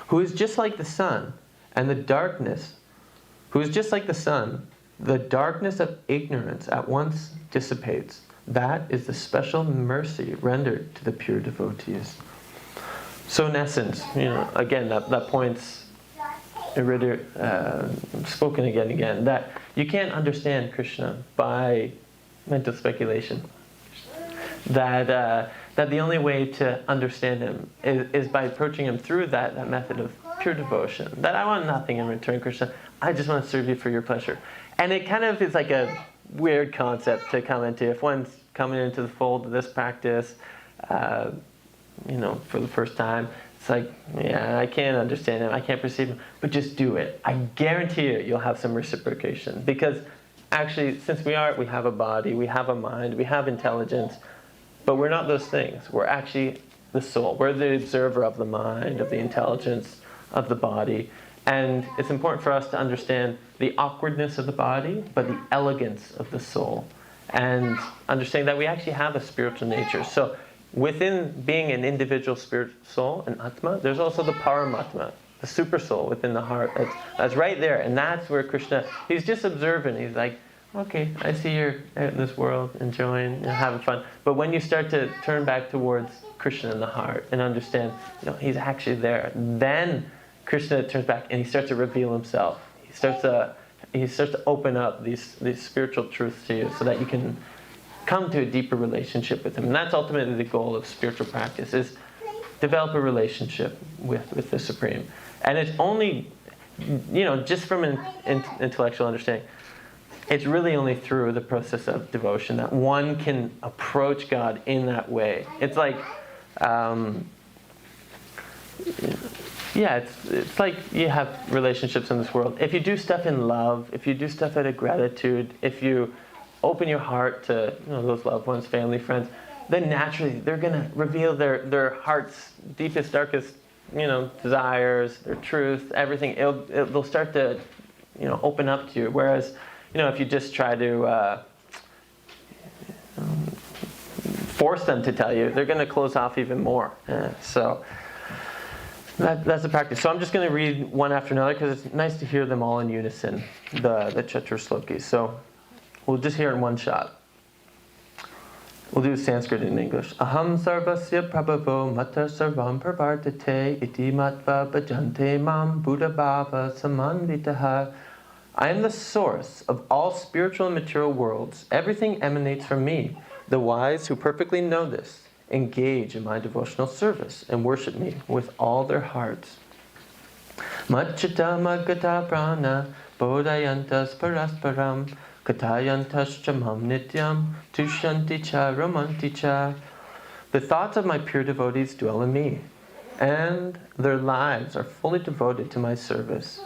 who is just like the sun, and the darkness, the darkness of ignorance at once dissipates. That is the special mercy rendered to the pure devotees. So in essence, again, that point's spoken again and again, that you can't understand Krishna by mental speculation. That the only way to understand him is by approaching him through that method of pure devotion. That I want nothing in return, Krishna. I just want to serve you for your pleasure. And it kind of is like a weird concept to come into. If one's coming into the fold of this practice, for the first time, it's like, yeah, I can't understand him, I can't perceive him, but just do it. I guarantee you'll have some reciprocation. Because actually, since we have a body, we have a mind, we have intelligence, but we're not those things. We're actually the soul. We're the observer of the mind, of the intelligence, of the body. And it's important for us to understand the awkwardness of the body, but the elegance of the soul. And understanding that we actually have a spiritual nature. So within being an individual spirit soul, an Atma, there's also the Paramatma, the super soul within the heart. That's right there. And that's where Krishna, he's just observing. He's like, okay, I see you're out in this world, enjoying and having fun. But when you start to turn back towards Krishna in the heart and understand, he's actually there, then Krishna turns back and he starts to reveal himself. He starts to open up these spiritual truths to you so that you can come to a deeper relationship with him. And that's ultimately the goal of spiritual practice, is develop a relationship with the Supreme. And it's only, just from an intellectual understanding, it's really only through the process of devotion that one can approach God in that way. It's like, it's like you have relationships in this world. If you do stuff in love, if you do stuff out of gratitude, if you open your heart to those loved ones, family, friends, then naturally they're going to reveal their heart's deepest, darkest, desires, their truth, everything. They'll start to, open up to you. Whereas, if you just try to force them to tell you, they're going to close off even more. So that's the practice. So I'm just going to read one after another because it's nice to hear them all in unison, the Chatur Slokis. So we'll just hear it in one shot. We'll do Sanskrit and English. Aham sarvasya prabhavo mata sarvam pravartate iti matva bhajante mam buddha bhava samanvitaha. I am the source of all spiritual and material worlds. Everything emanates from me. The wise who perfectly know this engage in my devotional service and worship me with all their hearts. Madchita madgata prana bodhayantas parasparam katayantas chamam nityam tushanti cha ramanti cha. The thoughts of my pure devotees dwell in me, and their lives are fully devoted to my service.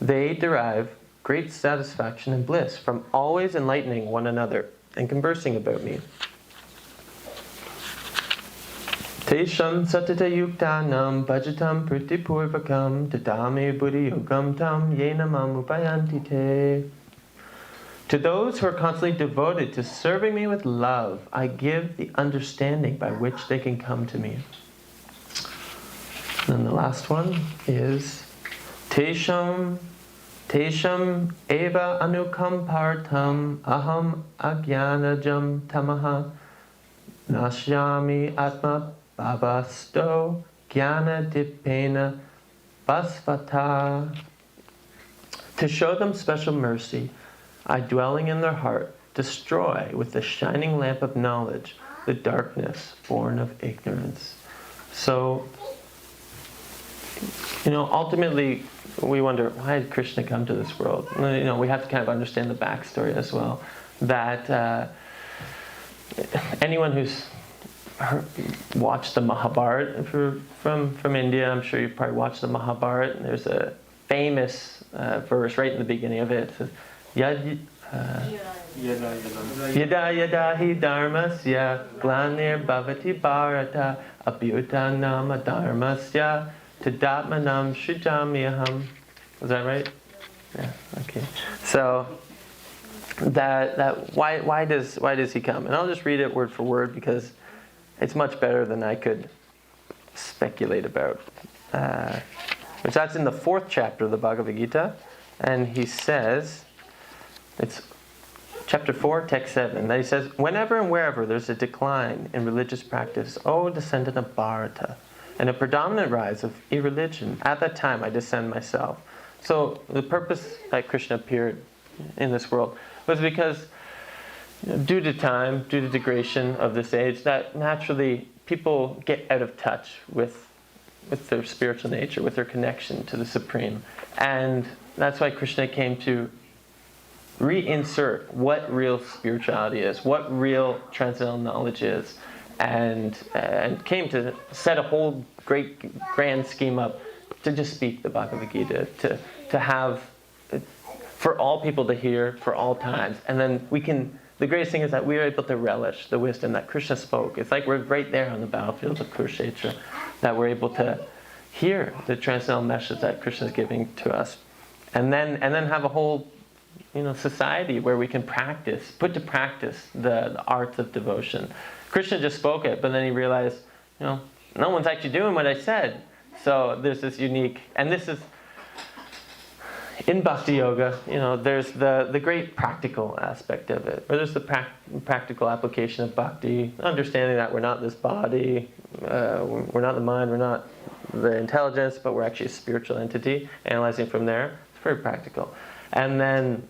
They derive great satisfaction and bliss from always enlightening one another and conversing about me. Tesham satata yuktanam bhajatam pritipurvakam tatame buddhi yogam tam yena mam upayanti te. To those who are constantly devoted to serving me with love, I give the understanding by which they can come to me. And the last one is Tesham eva anukampartam aham agyanajam tamaha nashyami atma bhavasto jnana dipena basvata. To show them special mercy, I, dwelling in their heart, destroy with the shining lamp of knowledge the darkness born of ignorance. So, ultimately, we wonder, why did Krishna come to this world? We have to kind of understand the backstory as well. That anyone who's watched the Mahabharata, if you're from India, I'm sure you've probably watched the Mahabharata. There's a famous verse right in the beginning of it. It says, Yada yada hi dharmasya glanir bhavati bharata abhyutanam adharmasya tadatmanam shujamyaham. Was that right? Yeah. Okay. So that why does he come? And I'll just read it word for word because it's much better than I could speculate about. Which that's in the 4th chapter of the Bhagavad Gita, and he says. It's chapter 4, text 7. That he says, whenever and wherever there's a decline in religious practice, O descendant of Bharata, and a predominant rise of irreligion, at that time I descend myself. So the purpose that Krishna appeared in this world was because due to time, due to degradation of this age, that naturally people get out of touch with their spiritual nature, with their connection to the Supreme. And that's why Krishna came to reinsert what real spirituality is, what real transcendental knowledge is, and came to set a whole great grand scheme up to just speak the Bhagavad Gita, to have for all people to hear for all times. And then the greatest thing is that we are able to relish the wisdom that Krishna spoke. It's like we're right there on the battlefield of Kurukshetra, that we're able to hear the transcendental message that Krishna is giving to us, and then have a whole society where we can put to practice the arts of devotion. Krishna just spoke it, but then he realized, no one's actually doing what I said. So there's this unique, and this is in Bhakti Yoga, there's the great practical aspect of it, where there's the practical application of bhakti, understanding that we're not this body, we're not the mind, we're not the intelligence, but we're actually a spiritual entity, analyzing from there. It's very practical. And then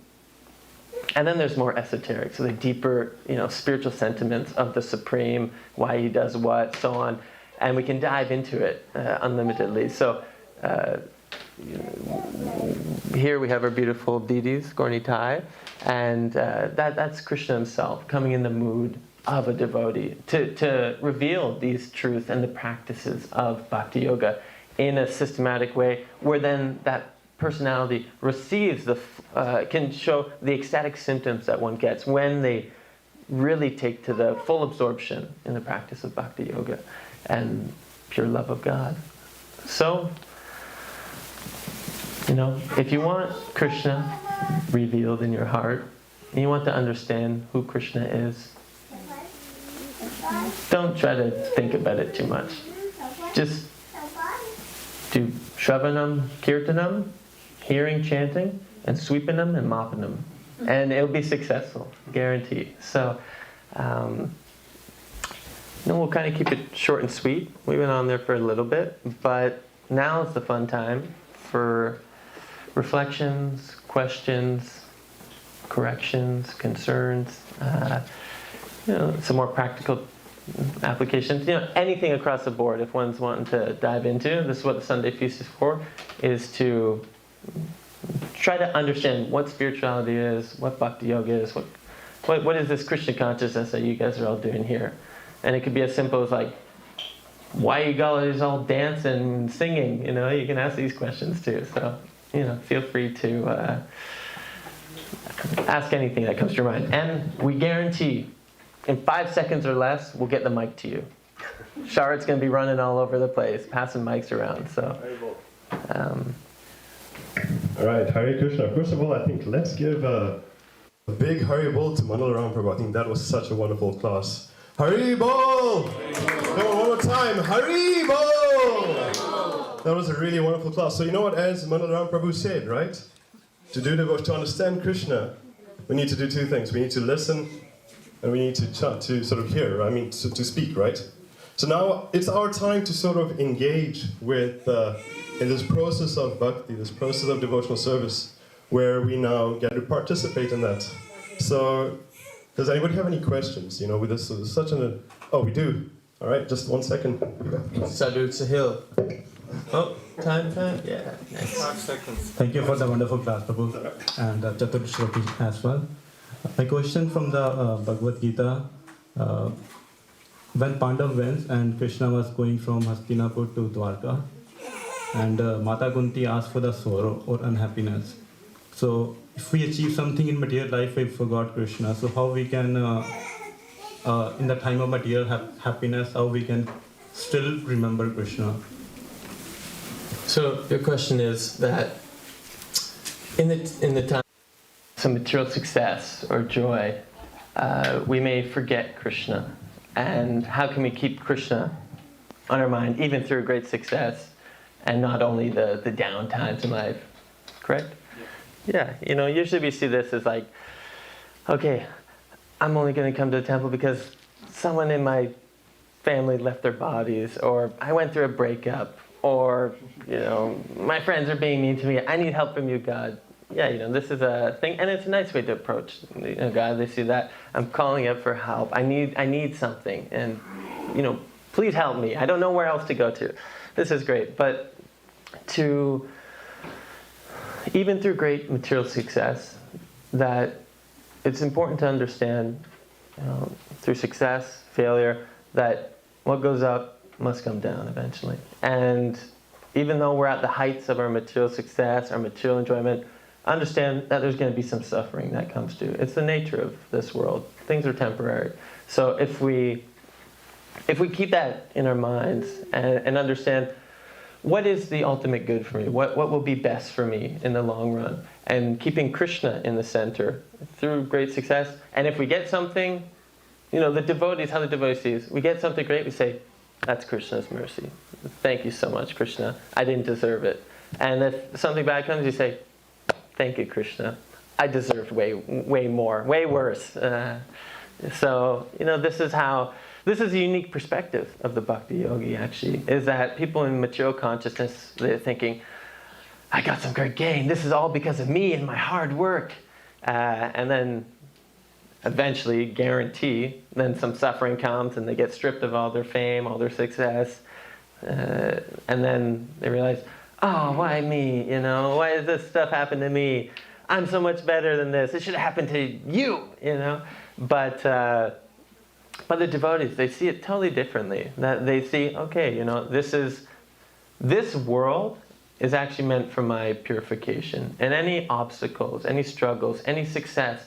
there's more esoteric, so the deeper, spiritual sentiments of the Supreme, why he does what, so on, and we can dive into it unlimitedly. So here we have our beautiful deities, Gaura, and that's Krishna himself coming in the mood of a devotee to reveal these truths and the practices of Bhakti Yoga in a systematic way, where then that personality receives can show the ecstatic symptoms that one gets when they really take to the full absorption in the practice of bhakti yoga and pure love of God. So, if you want Krishna revealed in your heart, and you want to understand who Krishna is, don't try to think about it too much. Just do Shravanam, Kirtanam, hearing, chanting, and Sweepanam and Mapanam. And it'll be successful, guarantee. So, we'll kind of keep it short and sweet. We've been on there for a little bit, but now is the fun time for reflections, questions, corrections, concerns, some more practical applications. Anything across the board. If one's wanting to dive into, this is what the Sunday Feast is for, is to try to understand what spirituality is, what bhakti yoga is, what is this Krishna consciousness that you guys are all doing here. And it could be as simple as like, why you guys all dancing and singing? You can ask these questions too. So, feel free to ask anything that comes to your mind. And we guarantee, in 5 seconds or less, we'll get the mic to you. Sharat's going to be running all over the place, passing mics around. So, all right, Hare Krishna. First of all, I think let's give a big Hare Bol to Mandala Rama Prabhu. I think that was such a wonderful class. Hare Bol! Come on, one more time. Hare Bol! That was a really wonderful class. So you know what, as Mandala Rama Prabhu said, right? To understand Krishna, we need to do two things. We need to listen, and we need to sort of hear. To speak, right? So now it's our time to sort of engage with in this process of bhakti, this process of devotional service, where we now get to participate in that. So, does anybody have any questions? With this such an... Oh, we do. All right, just 1 second. Sadhu Sahil. Oh, time. Yeah. Nice. 5 seconds. Thank you for the wonderful class, Prabhu, and Chatur Shloki as well. My question from the Bhagavad Gita, when Pandav went and Krishna was going from Hastinapur to Dwarka, and Mata Kunti asked for the sorrow or unhappiness. So if we achieve something in material life, we forgot Krishna. So how we can, in the time of material happiness, how we can still remember Krishna? So your question is that in the time of some material success or joy, we may forget Krishna. And how can we keep Krishna on our mind, even through great success, and not only the down times in life? Correct? Yeah. Usually we see this as like, okay, I'm only going to come to the temple because someone in my family left their bodies, or I went through a breakup, or, my friends are being mean to me. I need help from you, God. Yeah, this is a thing, and it's a nice way to approach God. They see that I'm calling up for help. I need something, and please help me. I don't know where else to go to. This is great, but even through great material success, that it's important to understand, through success, failure, that what goes up must come down eventually. And even though we're at the heights of our material success, our material enjoyment, understand that there's going to be some suffering that comes to. It's the nature of this world. Things are temporary. So if we keep that in our minds and understand what is the ultimate good for me, what will be best for me in the long run, and keeping Krishna in the center through great success. And if we get something, the devotees, how the devotees see us, we get something great, we say, that's Krishna's mercy. Thank you so much, Krishna. I didn't deserve it. And if something bad comes, you say, thank you, Krishna. I deserved way more, way worse. So, this is a unique perspective of the bhakti yogi, actually, is that people in material consciousness, they're thinking, I got some great gain. This is all because of me and my hard work. And then eventually, guarantee, then some suffering comes and they get stripped of all their fame, all their success. And then they realize, oh, why me? Why does this stuff happen to me? I'm so much better than this. It should have happened to you, But the devotees, they see it totally differently. That they see, okay, this world is actually meant for my purification. And any obstacles, any struggles, any success,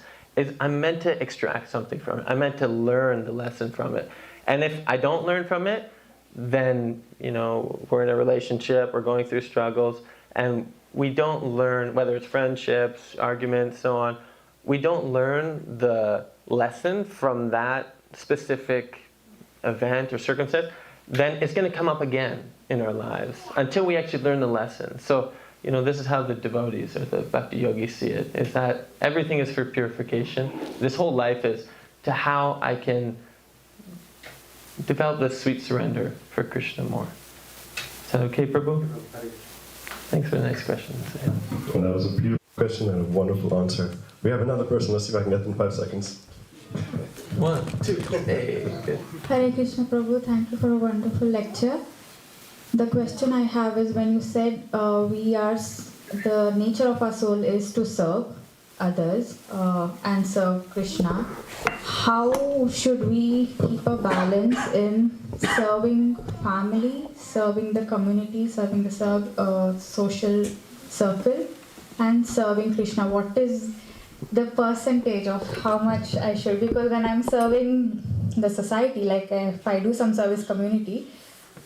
I'm meant to extract something from it. I'm meant to learn the lesson from it. And if I don't learn from it, then, we're in a relationship, we're going through struggles, and we don't learn, whether it's friendships, arguments, so on, we don't learn the lesson from that specific event or circumstance, then it's going to come up again in our lives until we actually learn the lesson. So, this is how the devotees or the bhakti yogis see it, is that everything is for purification. This whole life is to how I can develop this sweet surrender for Krishna more. Is that okay, Prabhu? Thanks for the nice question. Well, that was a beautiful question and a wonderful answer. We have another person. Let's see if I can get them in 5 seconds. 1, 2, hey, good. Hare Krishna Prabhu, thank you for a wonderful lecture. The question I have is, when you said the nature of our soul is to serve others and serve Krishna, how should we keep a balance in serving family, serving the community, serving the social circle, and serving Krishna? What is the percentage of how much I should? Because when I'm serving the society, like if I do some service community,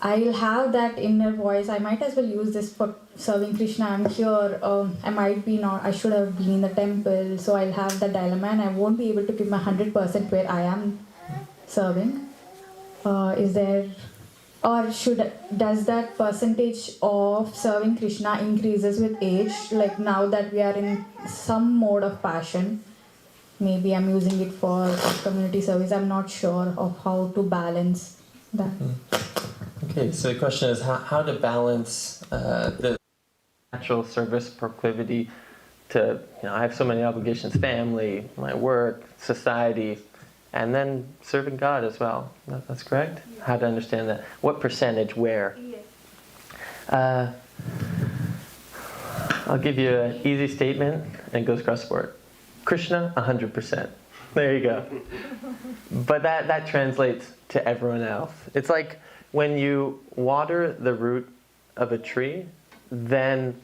I'll have that inner voice, I might as well use this for serving Krishna. I'm here, I should have been in the temple, so I'll have the dilemma and I won't be able to give my 100% where I am serving. Does that percentage of serving Krishna increases with age? Like now that we are in some mode of passion, maybe I'm using it for community service, I'm not sure of how to balance that. Okay, so the question is how to balance the natural service proclivity to, I have so many obligations, family, my work, society, and then serving God as well. That's correct? How to understand that. What percentage, where? I'll give you an easy statement, and it goes across the board. Krishna, 100%. There you go. But that translates to everyone else. It's like when you water the root of a tree, then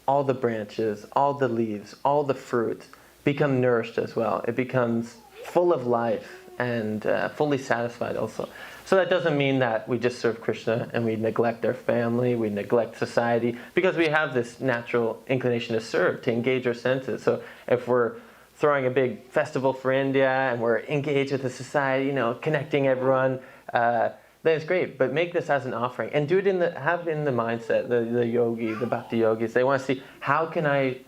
all the branches, all the leaves, all the fruit become nourished as well. It becomes full of life and fully satisfied also. So that doesn't mean that we just serve Krishna and we neglect our family, we neglect society, because we have this natural inclination to serve, to engage our senses. So if we're throwing a big festival for India and we're engaged with the society, connecting everyone, then it's great. But make this as an offering and do it have it in the mindset, the yogi, the bhakti yogis. They want to see, how can I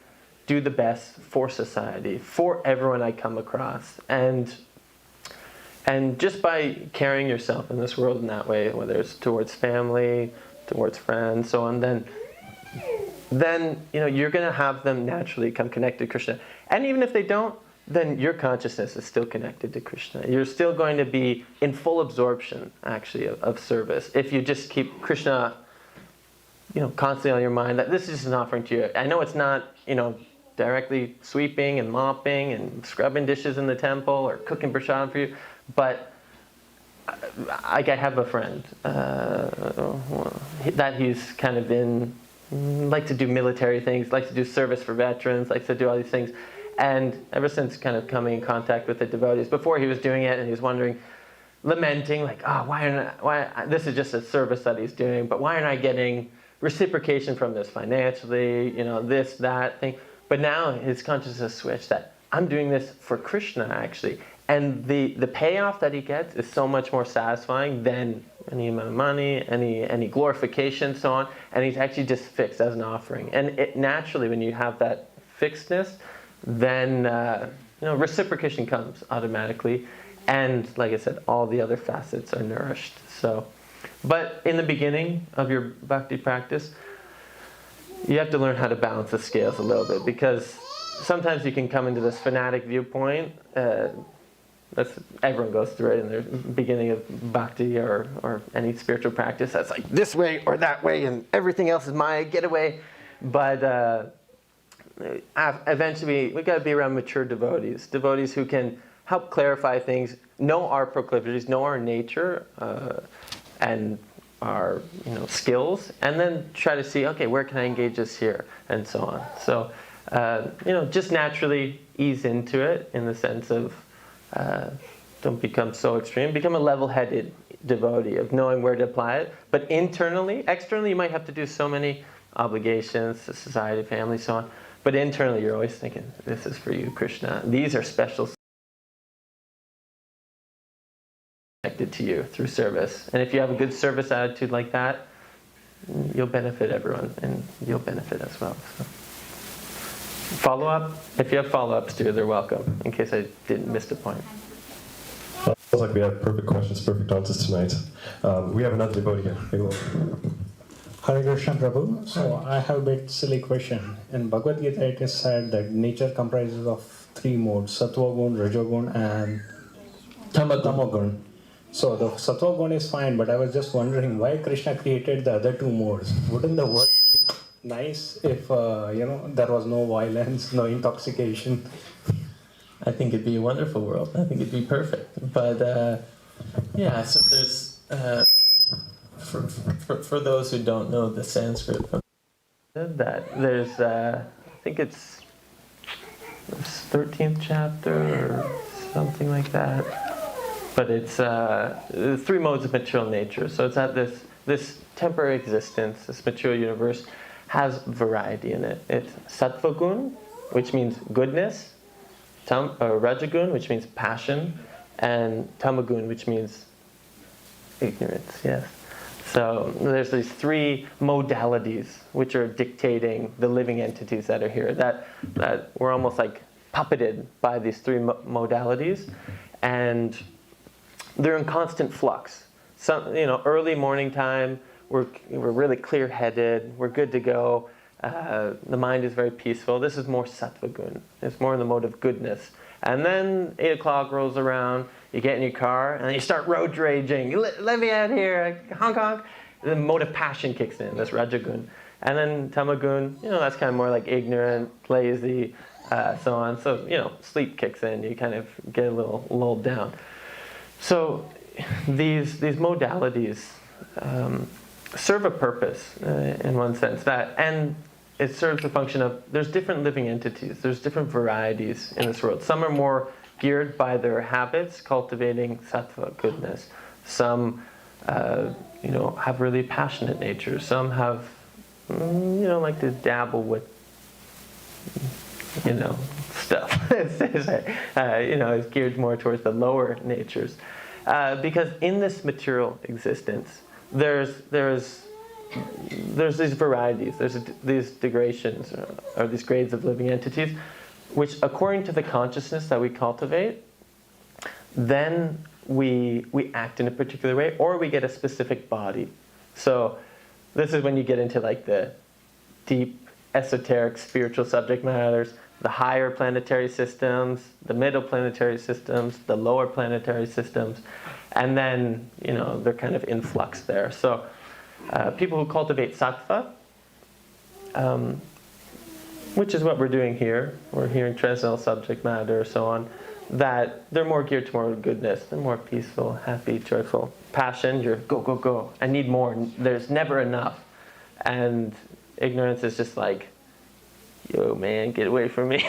do the best for society, for everyone I come across? And just by carrying yourself in this world in that way, whether it's towards family, towards friends, so on, then you're going to have them naturally come connected to Krishna. And even if they don't, then your consciousness is still connected to Krishna. You're still going to be in full absorption, actually, of service. If you just keep Krishna, constantly on your mind, that this is just an offering to you. I know it's not, directly sweeping and mopping and scrubbing dishes in the temple or cooking prasad for you, but I have a friend that he's kind of like to do military things, likes to do service for veterans, likes to do all these things. And ever since kind of coming in contact with the devotees, before he was doing it and he was wondering, lamenting, like, why this is just a service that he's doing, but why aren't I getting reciprocation from this financially, this, that thing. But now his consciousness switched that I'm doing this for Krishna, actually. And the payoff that he gets is so much more satisfying than any amount of money, any glorification, so on. And he's actually just fixed as an offering. And it naturally, when you have that fixedness, then reciprocation comes automatically. And like I said, all the other facets are nourished. So, but in the beginning of your bhakti practice, you have to learn how to balance the scales a little bit, because sometimes you can come into this fanatic viewpoint. Everyone goes through it in their beginning of bhakti or any spiritual practice. That's like this way or that way, and everything else is my getaway. But eventually, we got to be around mature devotees who can help clarify things, know our proclivities, know our nature, and skills, and then try to see, okay, where can I engage this here, and so on. So, just naturally ease into it in the sense of don't become so extreme. Become a level-headed devotee of knowing where to apply it. But externally, you might have to do so many obligations to society, family, so on. But internally, you're always thinking, this is for you, Krishna. These are special connected to you through service. And if you have a good service attitude like that, you'll benefit everyone, and you'll benefit as well. So. Follow-up? If you have follow-ups too, they're welcome, in case I didn't miss the point. Sounds like we have perfect questions, perfect answers tonight. We have another devotee here. Hare Krishna Prabhu. So I have a bit silly question. In Bhagavad Gita it is said that nature comprises of 3 modes, Sattva Gun, Rajogun and Tamagun. So the Sattva Gun is fine, but I was just wondering why Krishna created the other 2 modes. Wouldn't the world be nice if there was no violence, no intoxication? I think it'd be a wonderful world. I think it'd be perfect. But so there's for those who don't know the Sanskrit, that there's I think it's 13th chapter or something like that. But it's 3 modes of material nature. So it's that this temporary existence, this material universe, has variety in it. It's Sattva Gun, which means goodness. Rajagun, which means passion, and Tamagun, which means ignorance. Yes. So there's these 3 modalities which are dictating the living entities that are here. That we're almost like puppeted by these 3 modalities, and they're in constant flux. Some, early morning time, we're really clear-headed. We're good to go. The mind is very peaceful. This is more sattva gun. It's more in the mode of goodness. And then 8 o'clock rolls around, you get in your car, and then you start road raging. Let me out here, honk honk. The mode of passion kicks in, that's rajagun. And then tamagun, that's kind of more like ignorant, lazy, so on. So, sleep kicks in, you kind of get a little lulled down. So these modalities serve a purpose in one sense, and it serves the function of there's different living entities, there's different varieties in this world. Some are more geared by their habits, cultivating sattva goodness. Some have really passionate natures. Some have like to dabble with stuff. It's geared more towards the lower natures, because in this material existence there's these varieties, there's these degradations or these grades of living entities, which according to the consciousness that we cultivate, then we act in a particular way, or we get a specific body. So this is when you get into like the deep, esoteric, spiritual subject matters, the higher planetary systems, the middle planetary systems, the lower planetary systems, and then they're kind of in flux there. So people who cultivate sattva, which is what we're doing here. We're hearing transcendental subject matter, so on. That they're more geared toward goodness. They're more peaceful, happy, joyful. Passion, you're go, go, go. I need more. There's never enough. And ignorance is just like, yo, man, get away from me.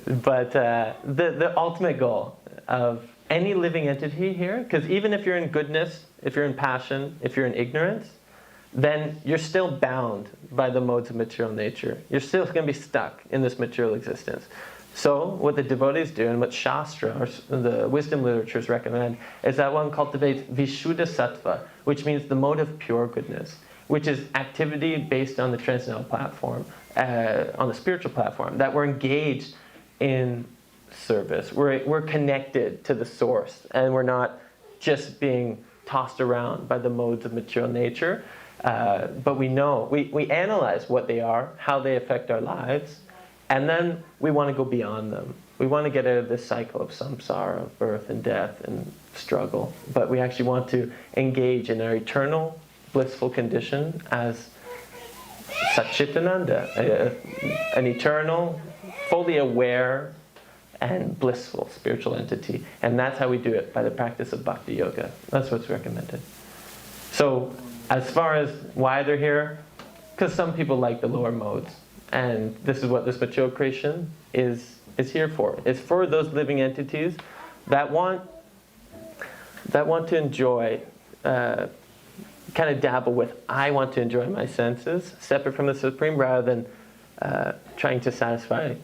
But the ultimate goal of any living entity here, because even if you're in goodness, if you're in passion, if you're in ignorance, then you're still bound by the modes of material nature. You're still going to be stuck in this material existence. So what the devotees do, and what Shastra, or the wisdom literatures recommend, is that one cultivates Vishuddha Sattva, which means the mode of pure goodness, which is activity based on the transcendental platform, on the spiritual platform, that we're engaged in service. We're connected to the source, and we're not just being tossed around by the modes of material nature, but we know, we analyze what they are, how they affect our lives, and then we want to go beyond them. We want to get out of this cycle of samsara, of birth and death and struggle, but we actually want to engage in our eternal blissful condition as Satchitananda, an eternal, fully aware and blissful spiritual entity. And that's how we do it, by the practice of bhakti yoga. That's what's recommended. So as far as why they're here, because some people like the lower modes. And this is what this material creation is here for. It's for those living entities that want to enjoy, kind of dabble with, I want to enjoy my senses, separate from the Supreme, rather than trying to satisfy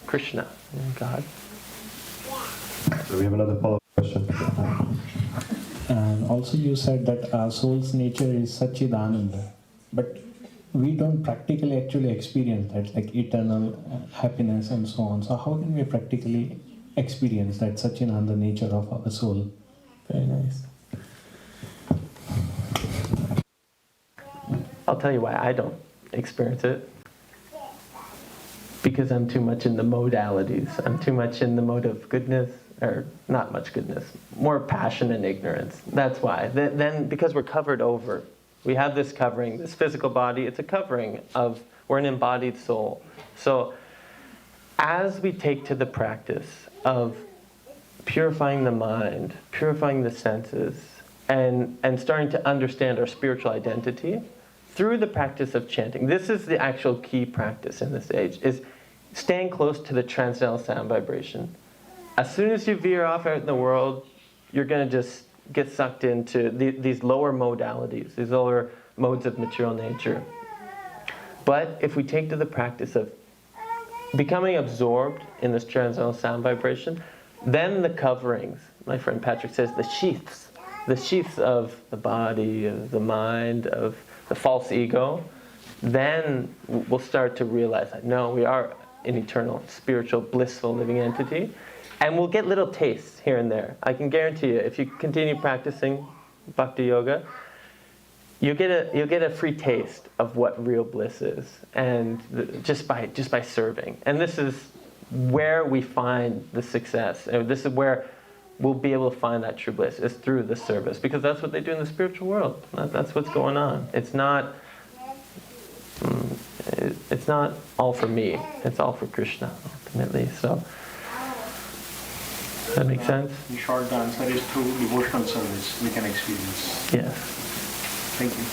Krishna, God. So we have another follow-up question. And also you said that our soul's nature is Satchidananda, but we don't practically actually experience that, like eternal happiness and so on. So how can we practically experience that Satchidananda nature of our soul? Very nice. I'll tell you why I don't experience it. Because I'm too much in the modalities. I'm too much in the mode of goodness, or not much goodness, more passion and ignorance. That's why. Then because we're covered over. We have this covering, this physical body, it's a covering of, we're an embodied soul. So as we take to the practice of purifying the mind, purifying the senses, and starting to understand our spiritual identity through the practice of chanting. This is the actual key practice in this age, is staying close to the transcendental sound vibration. As soon as you veer off out in the world, you're going to just get sucked into these lower modalities, these lower modes of material nature. But if we take to the practice of becoming absorbed in this transcendental sound vibration, then the coverings, my friend Patrick says, the sheaths of the body, of the mind, of the false ego, then we'll start to realize that, no, we are an eternal, spiritual, blissful living entity. And we'll get little tastes here and there. I can guarantee you, if you continue practicing Bhakti Yoga, you'll get a free taste of what real bliss is, and just by serving. And this is where we find the success. This is where we'll be able to find that true bliss, is through the service, because that's what they do in the spiritual world. That's what's going on. It's not all for me. It's all for Krishna ultimately. So. Does that make sense? The short answer is through devotional service we can experience. Yes. Thank you.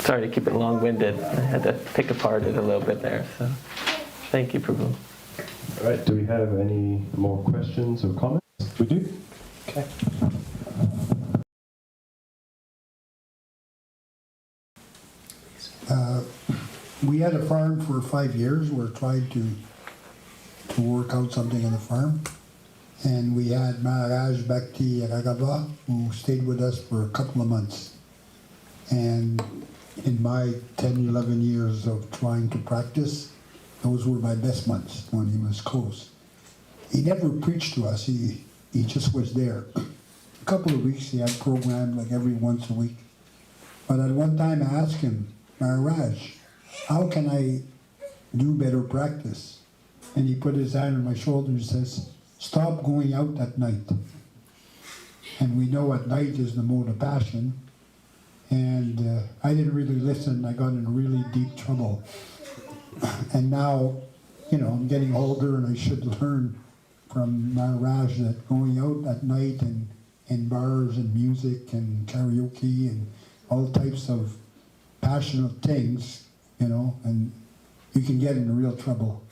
Sorry to keep it long-winded. I had to pick apart it a little bit there. So, thank you, Prabhu. All right, do we have any more questions or comments? We do? Okay. We had a farm for 5 years. We're trying to work out something on the farm. And we had Maharaj Bhakti Raghava, who stayed with us for a couple of months. And in my 10, 11 years of trying to practice, those were my best months when he was close. He never preached to us, he just was there. A couple of weeks he had programs like every once a week. But at one time I asked him, Maharaj, how can I do better practice? And he put his hand on my shoulder and says, stop going out at night. And we know at night is the mode of passion. And I didn't really listen. I got in really deep trouble. And now, I'm getting older and I should learn from Maharaj that going out at night and in bars and music and karaoke and all types of passionate things, and you can get in real trouble.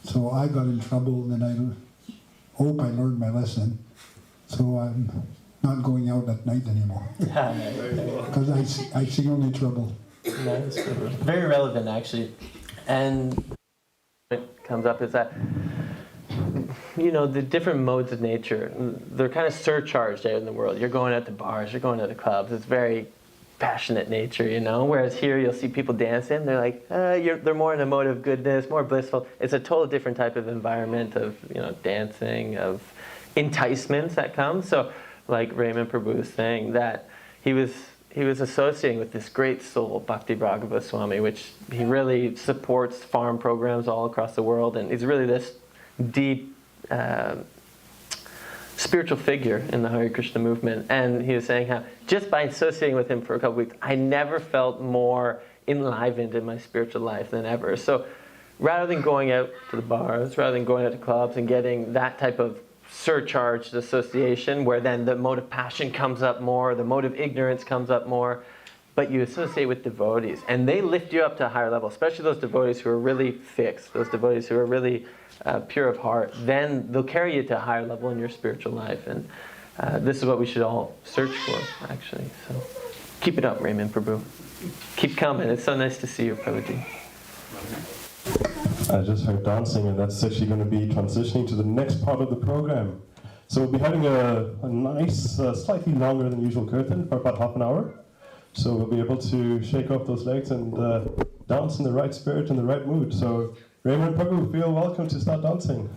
So I got in trouble and I hope I learned my lesson. So I'm not going out at night anymore. Because I see only trouble. Nice. Very relevant, actually. And what comes up is that, the different modes of nature, they're kind of surcharged out in the world. You're going out to bars, you're going to the clubs. It's very passionate nature, Whereas here you'll see people dancing. They're like, they're more in a mode of goodness, more blissful. It's a total different type of environment of, dancing, of enticements that come. So, like Raymond Prabhu was saying, that he was associating with this great soul, Bhakti Bhagava Swami, which he really supports farm programs all across the world, and he's really this deep spiritual figure in the Hare Krishna movement. And he was saying how just by associating with him for a couple weeks, I never felt more enlivened in my spiritual life than ever. So rather than going out to the bars, rather than going out to clubs and getting that type of surcharged association where then the mode of passion comes up more, the mode of ignorance comes up more, but you associate with devotees and they lift you up to a higher level, especially those devotees who are really fixed, those devotees who are really pure of heart, then they'll carry you to a higher level in your spiritual life. And this is what we should all search for, actually. So keep it up, Raymond Prabhu. Keep coming. It's so nice to see you, Prabhuji. I just heard dancing, and that's actually going to be transitioning to the next part of the program. So we'll be having a nice, slightly longer than usual kirtan for about half an hour. So we'll be able to shake off those legs and dance in the right spirit and the right mood. So Raymond Prabhu, feel welcome to start dancing.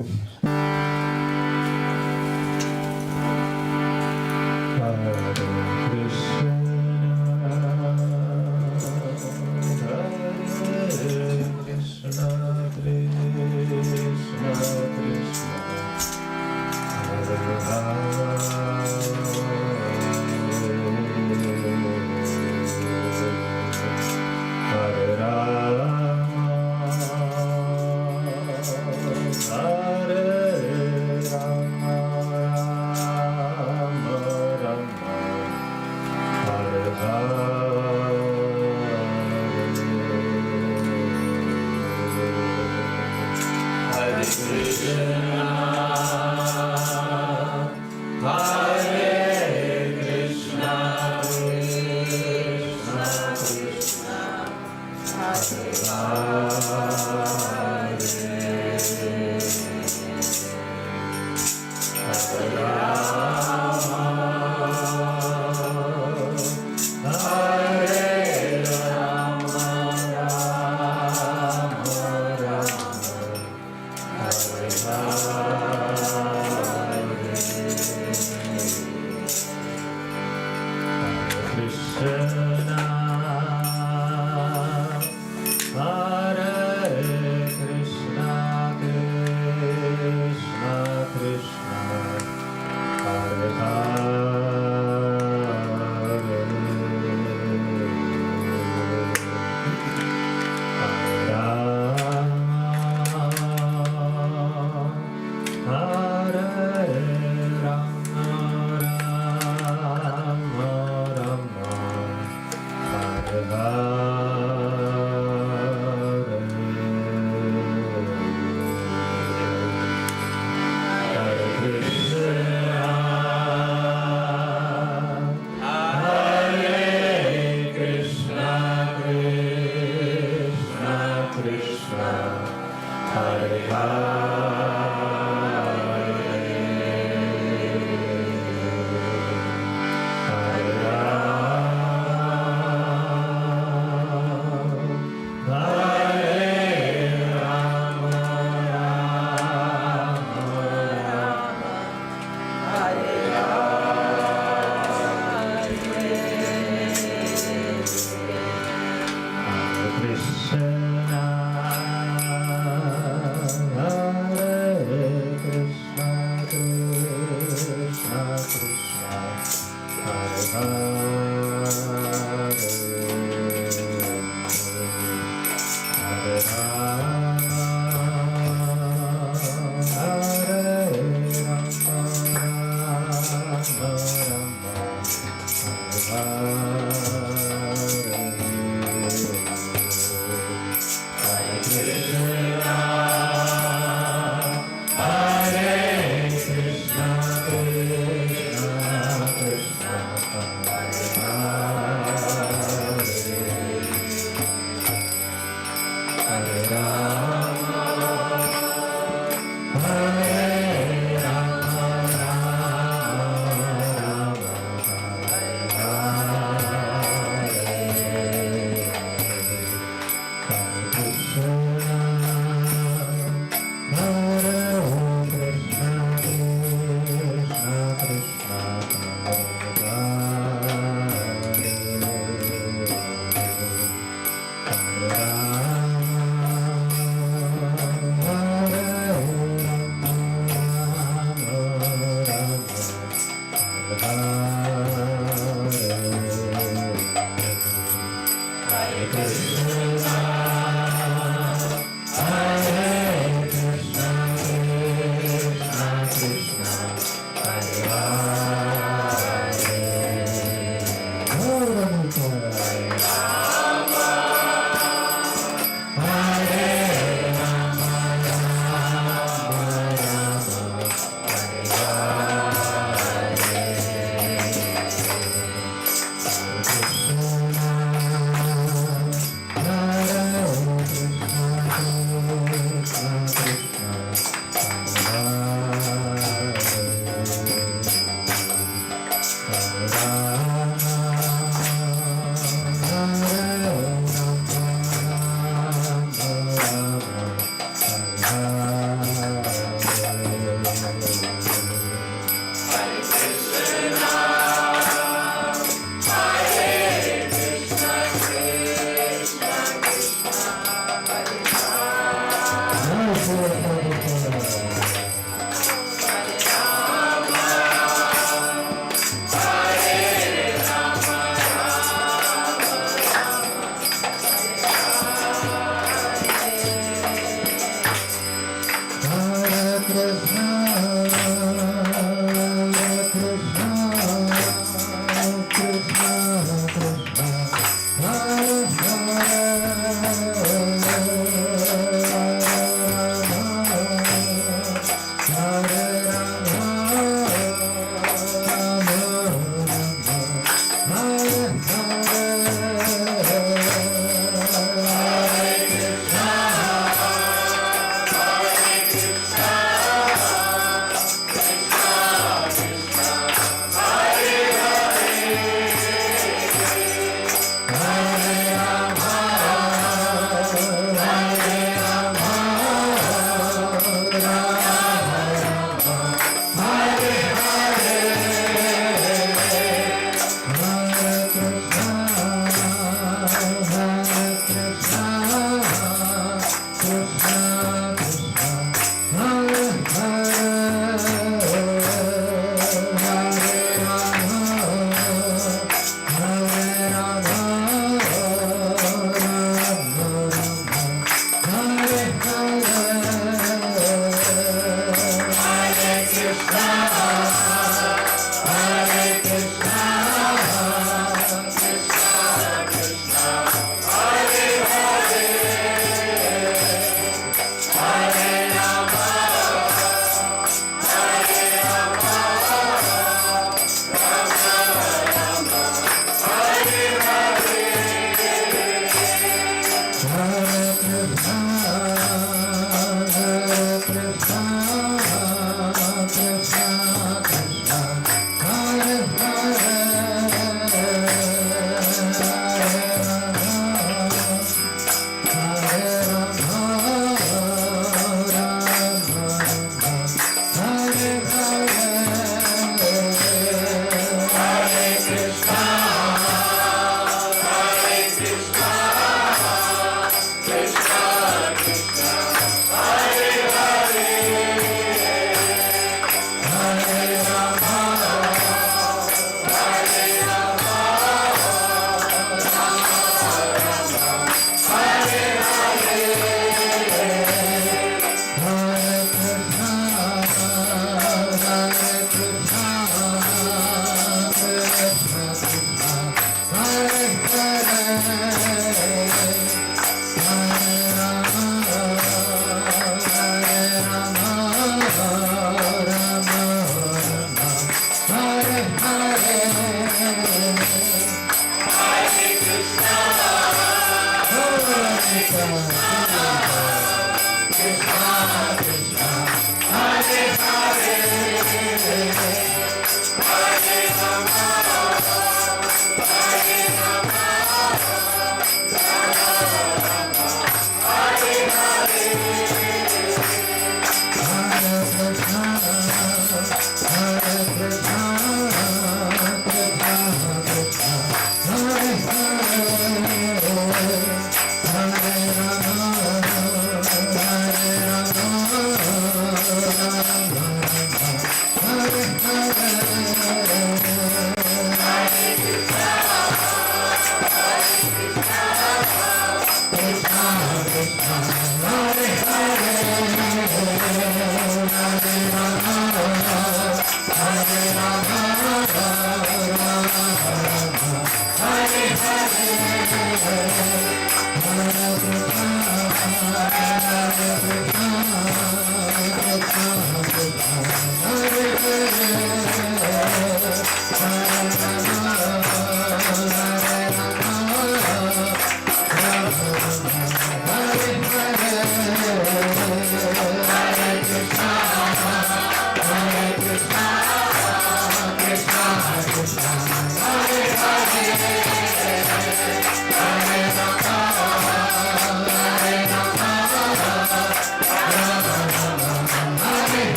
Hare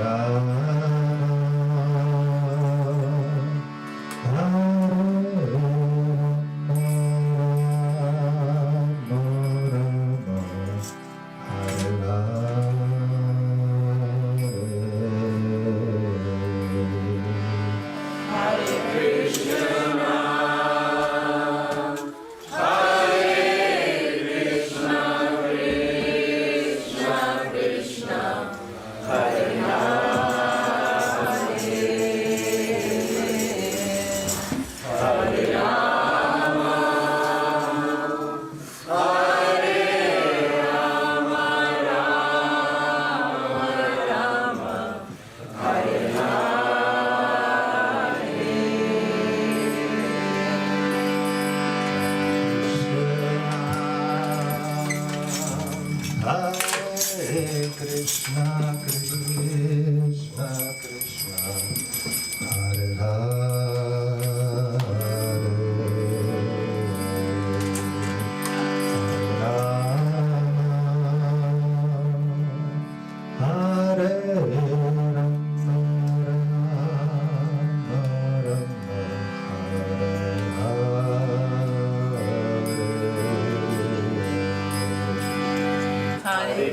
Hare Krishna, Hare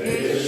Krishna,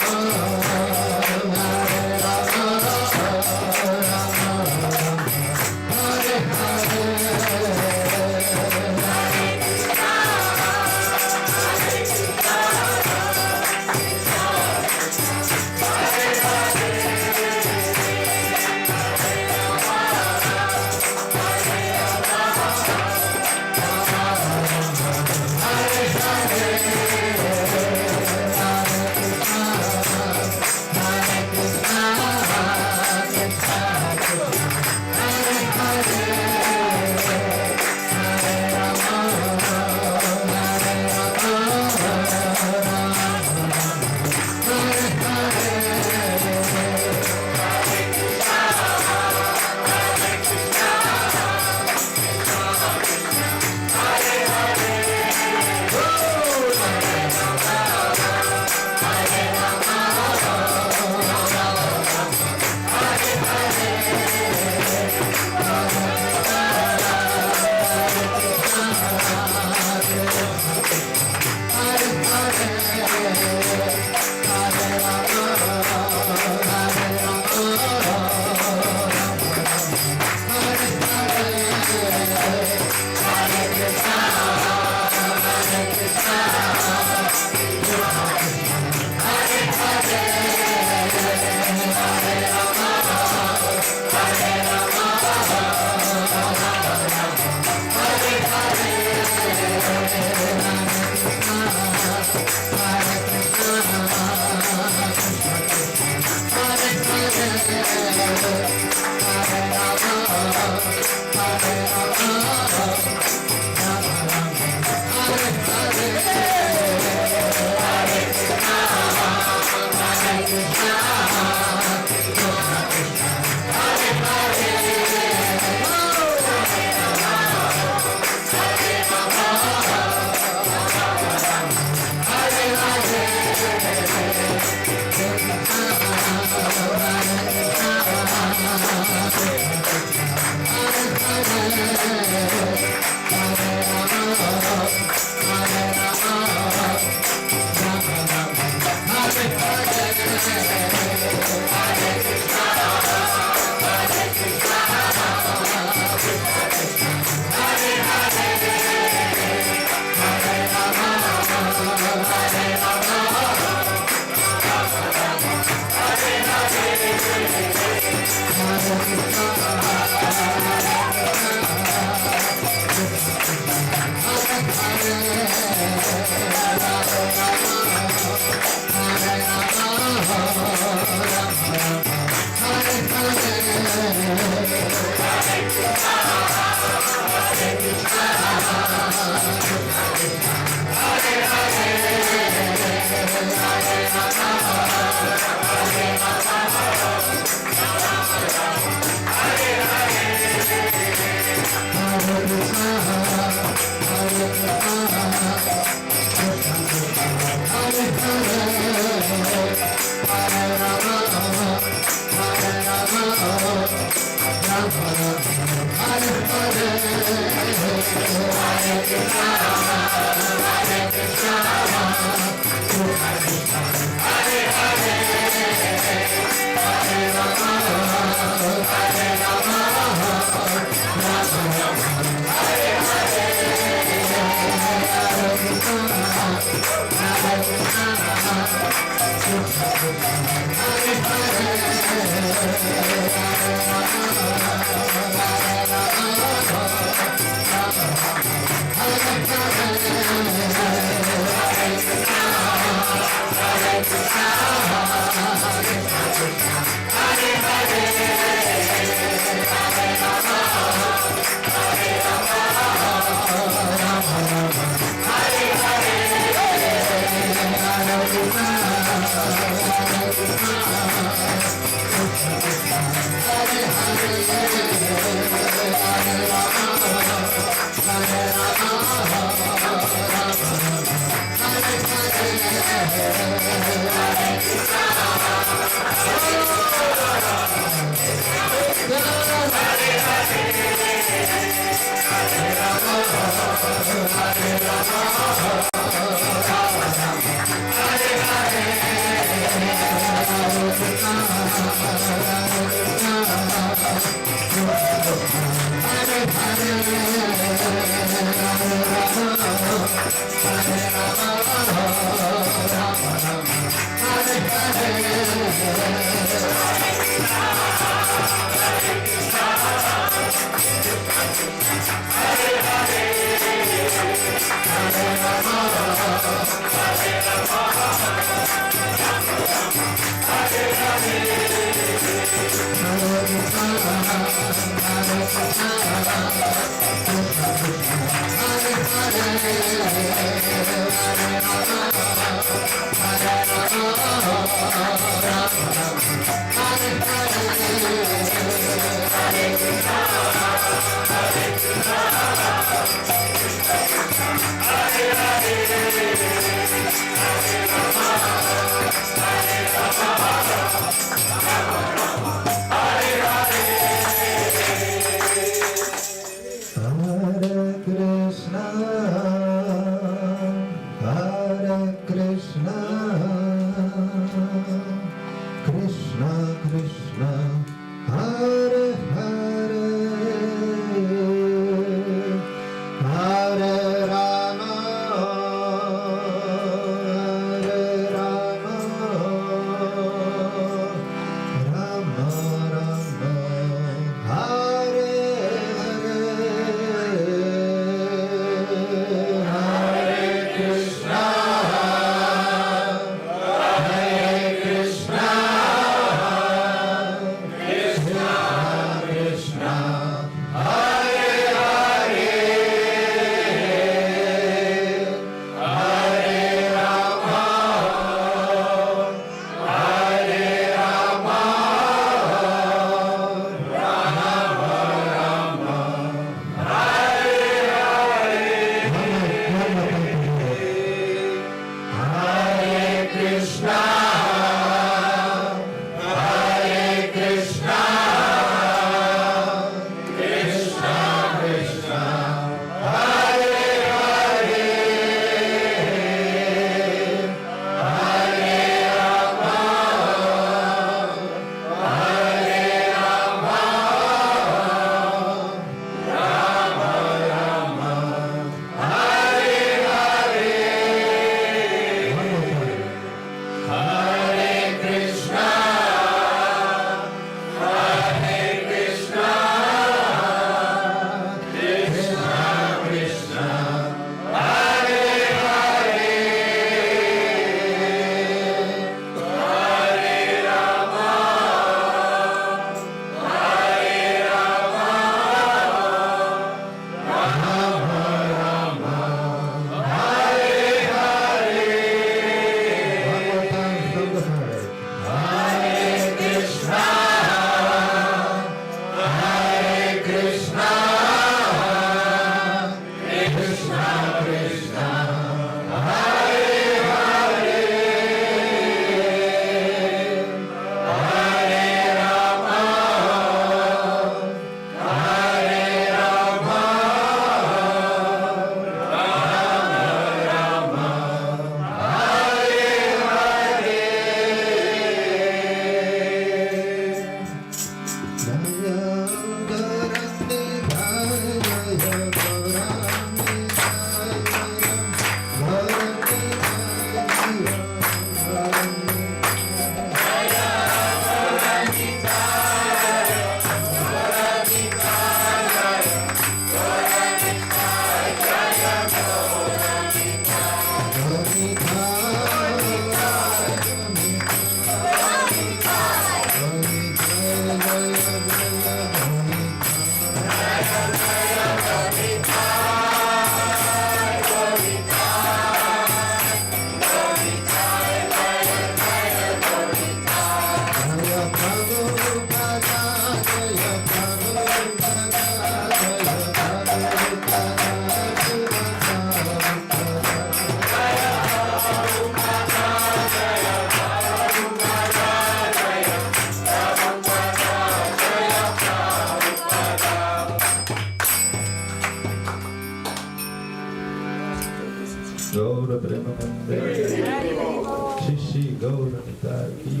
Aarti.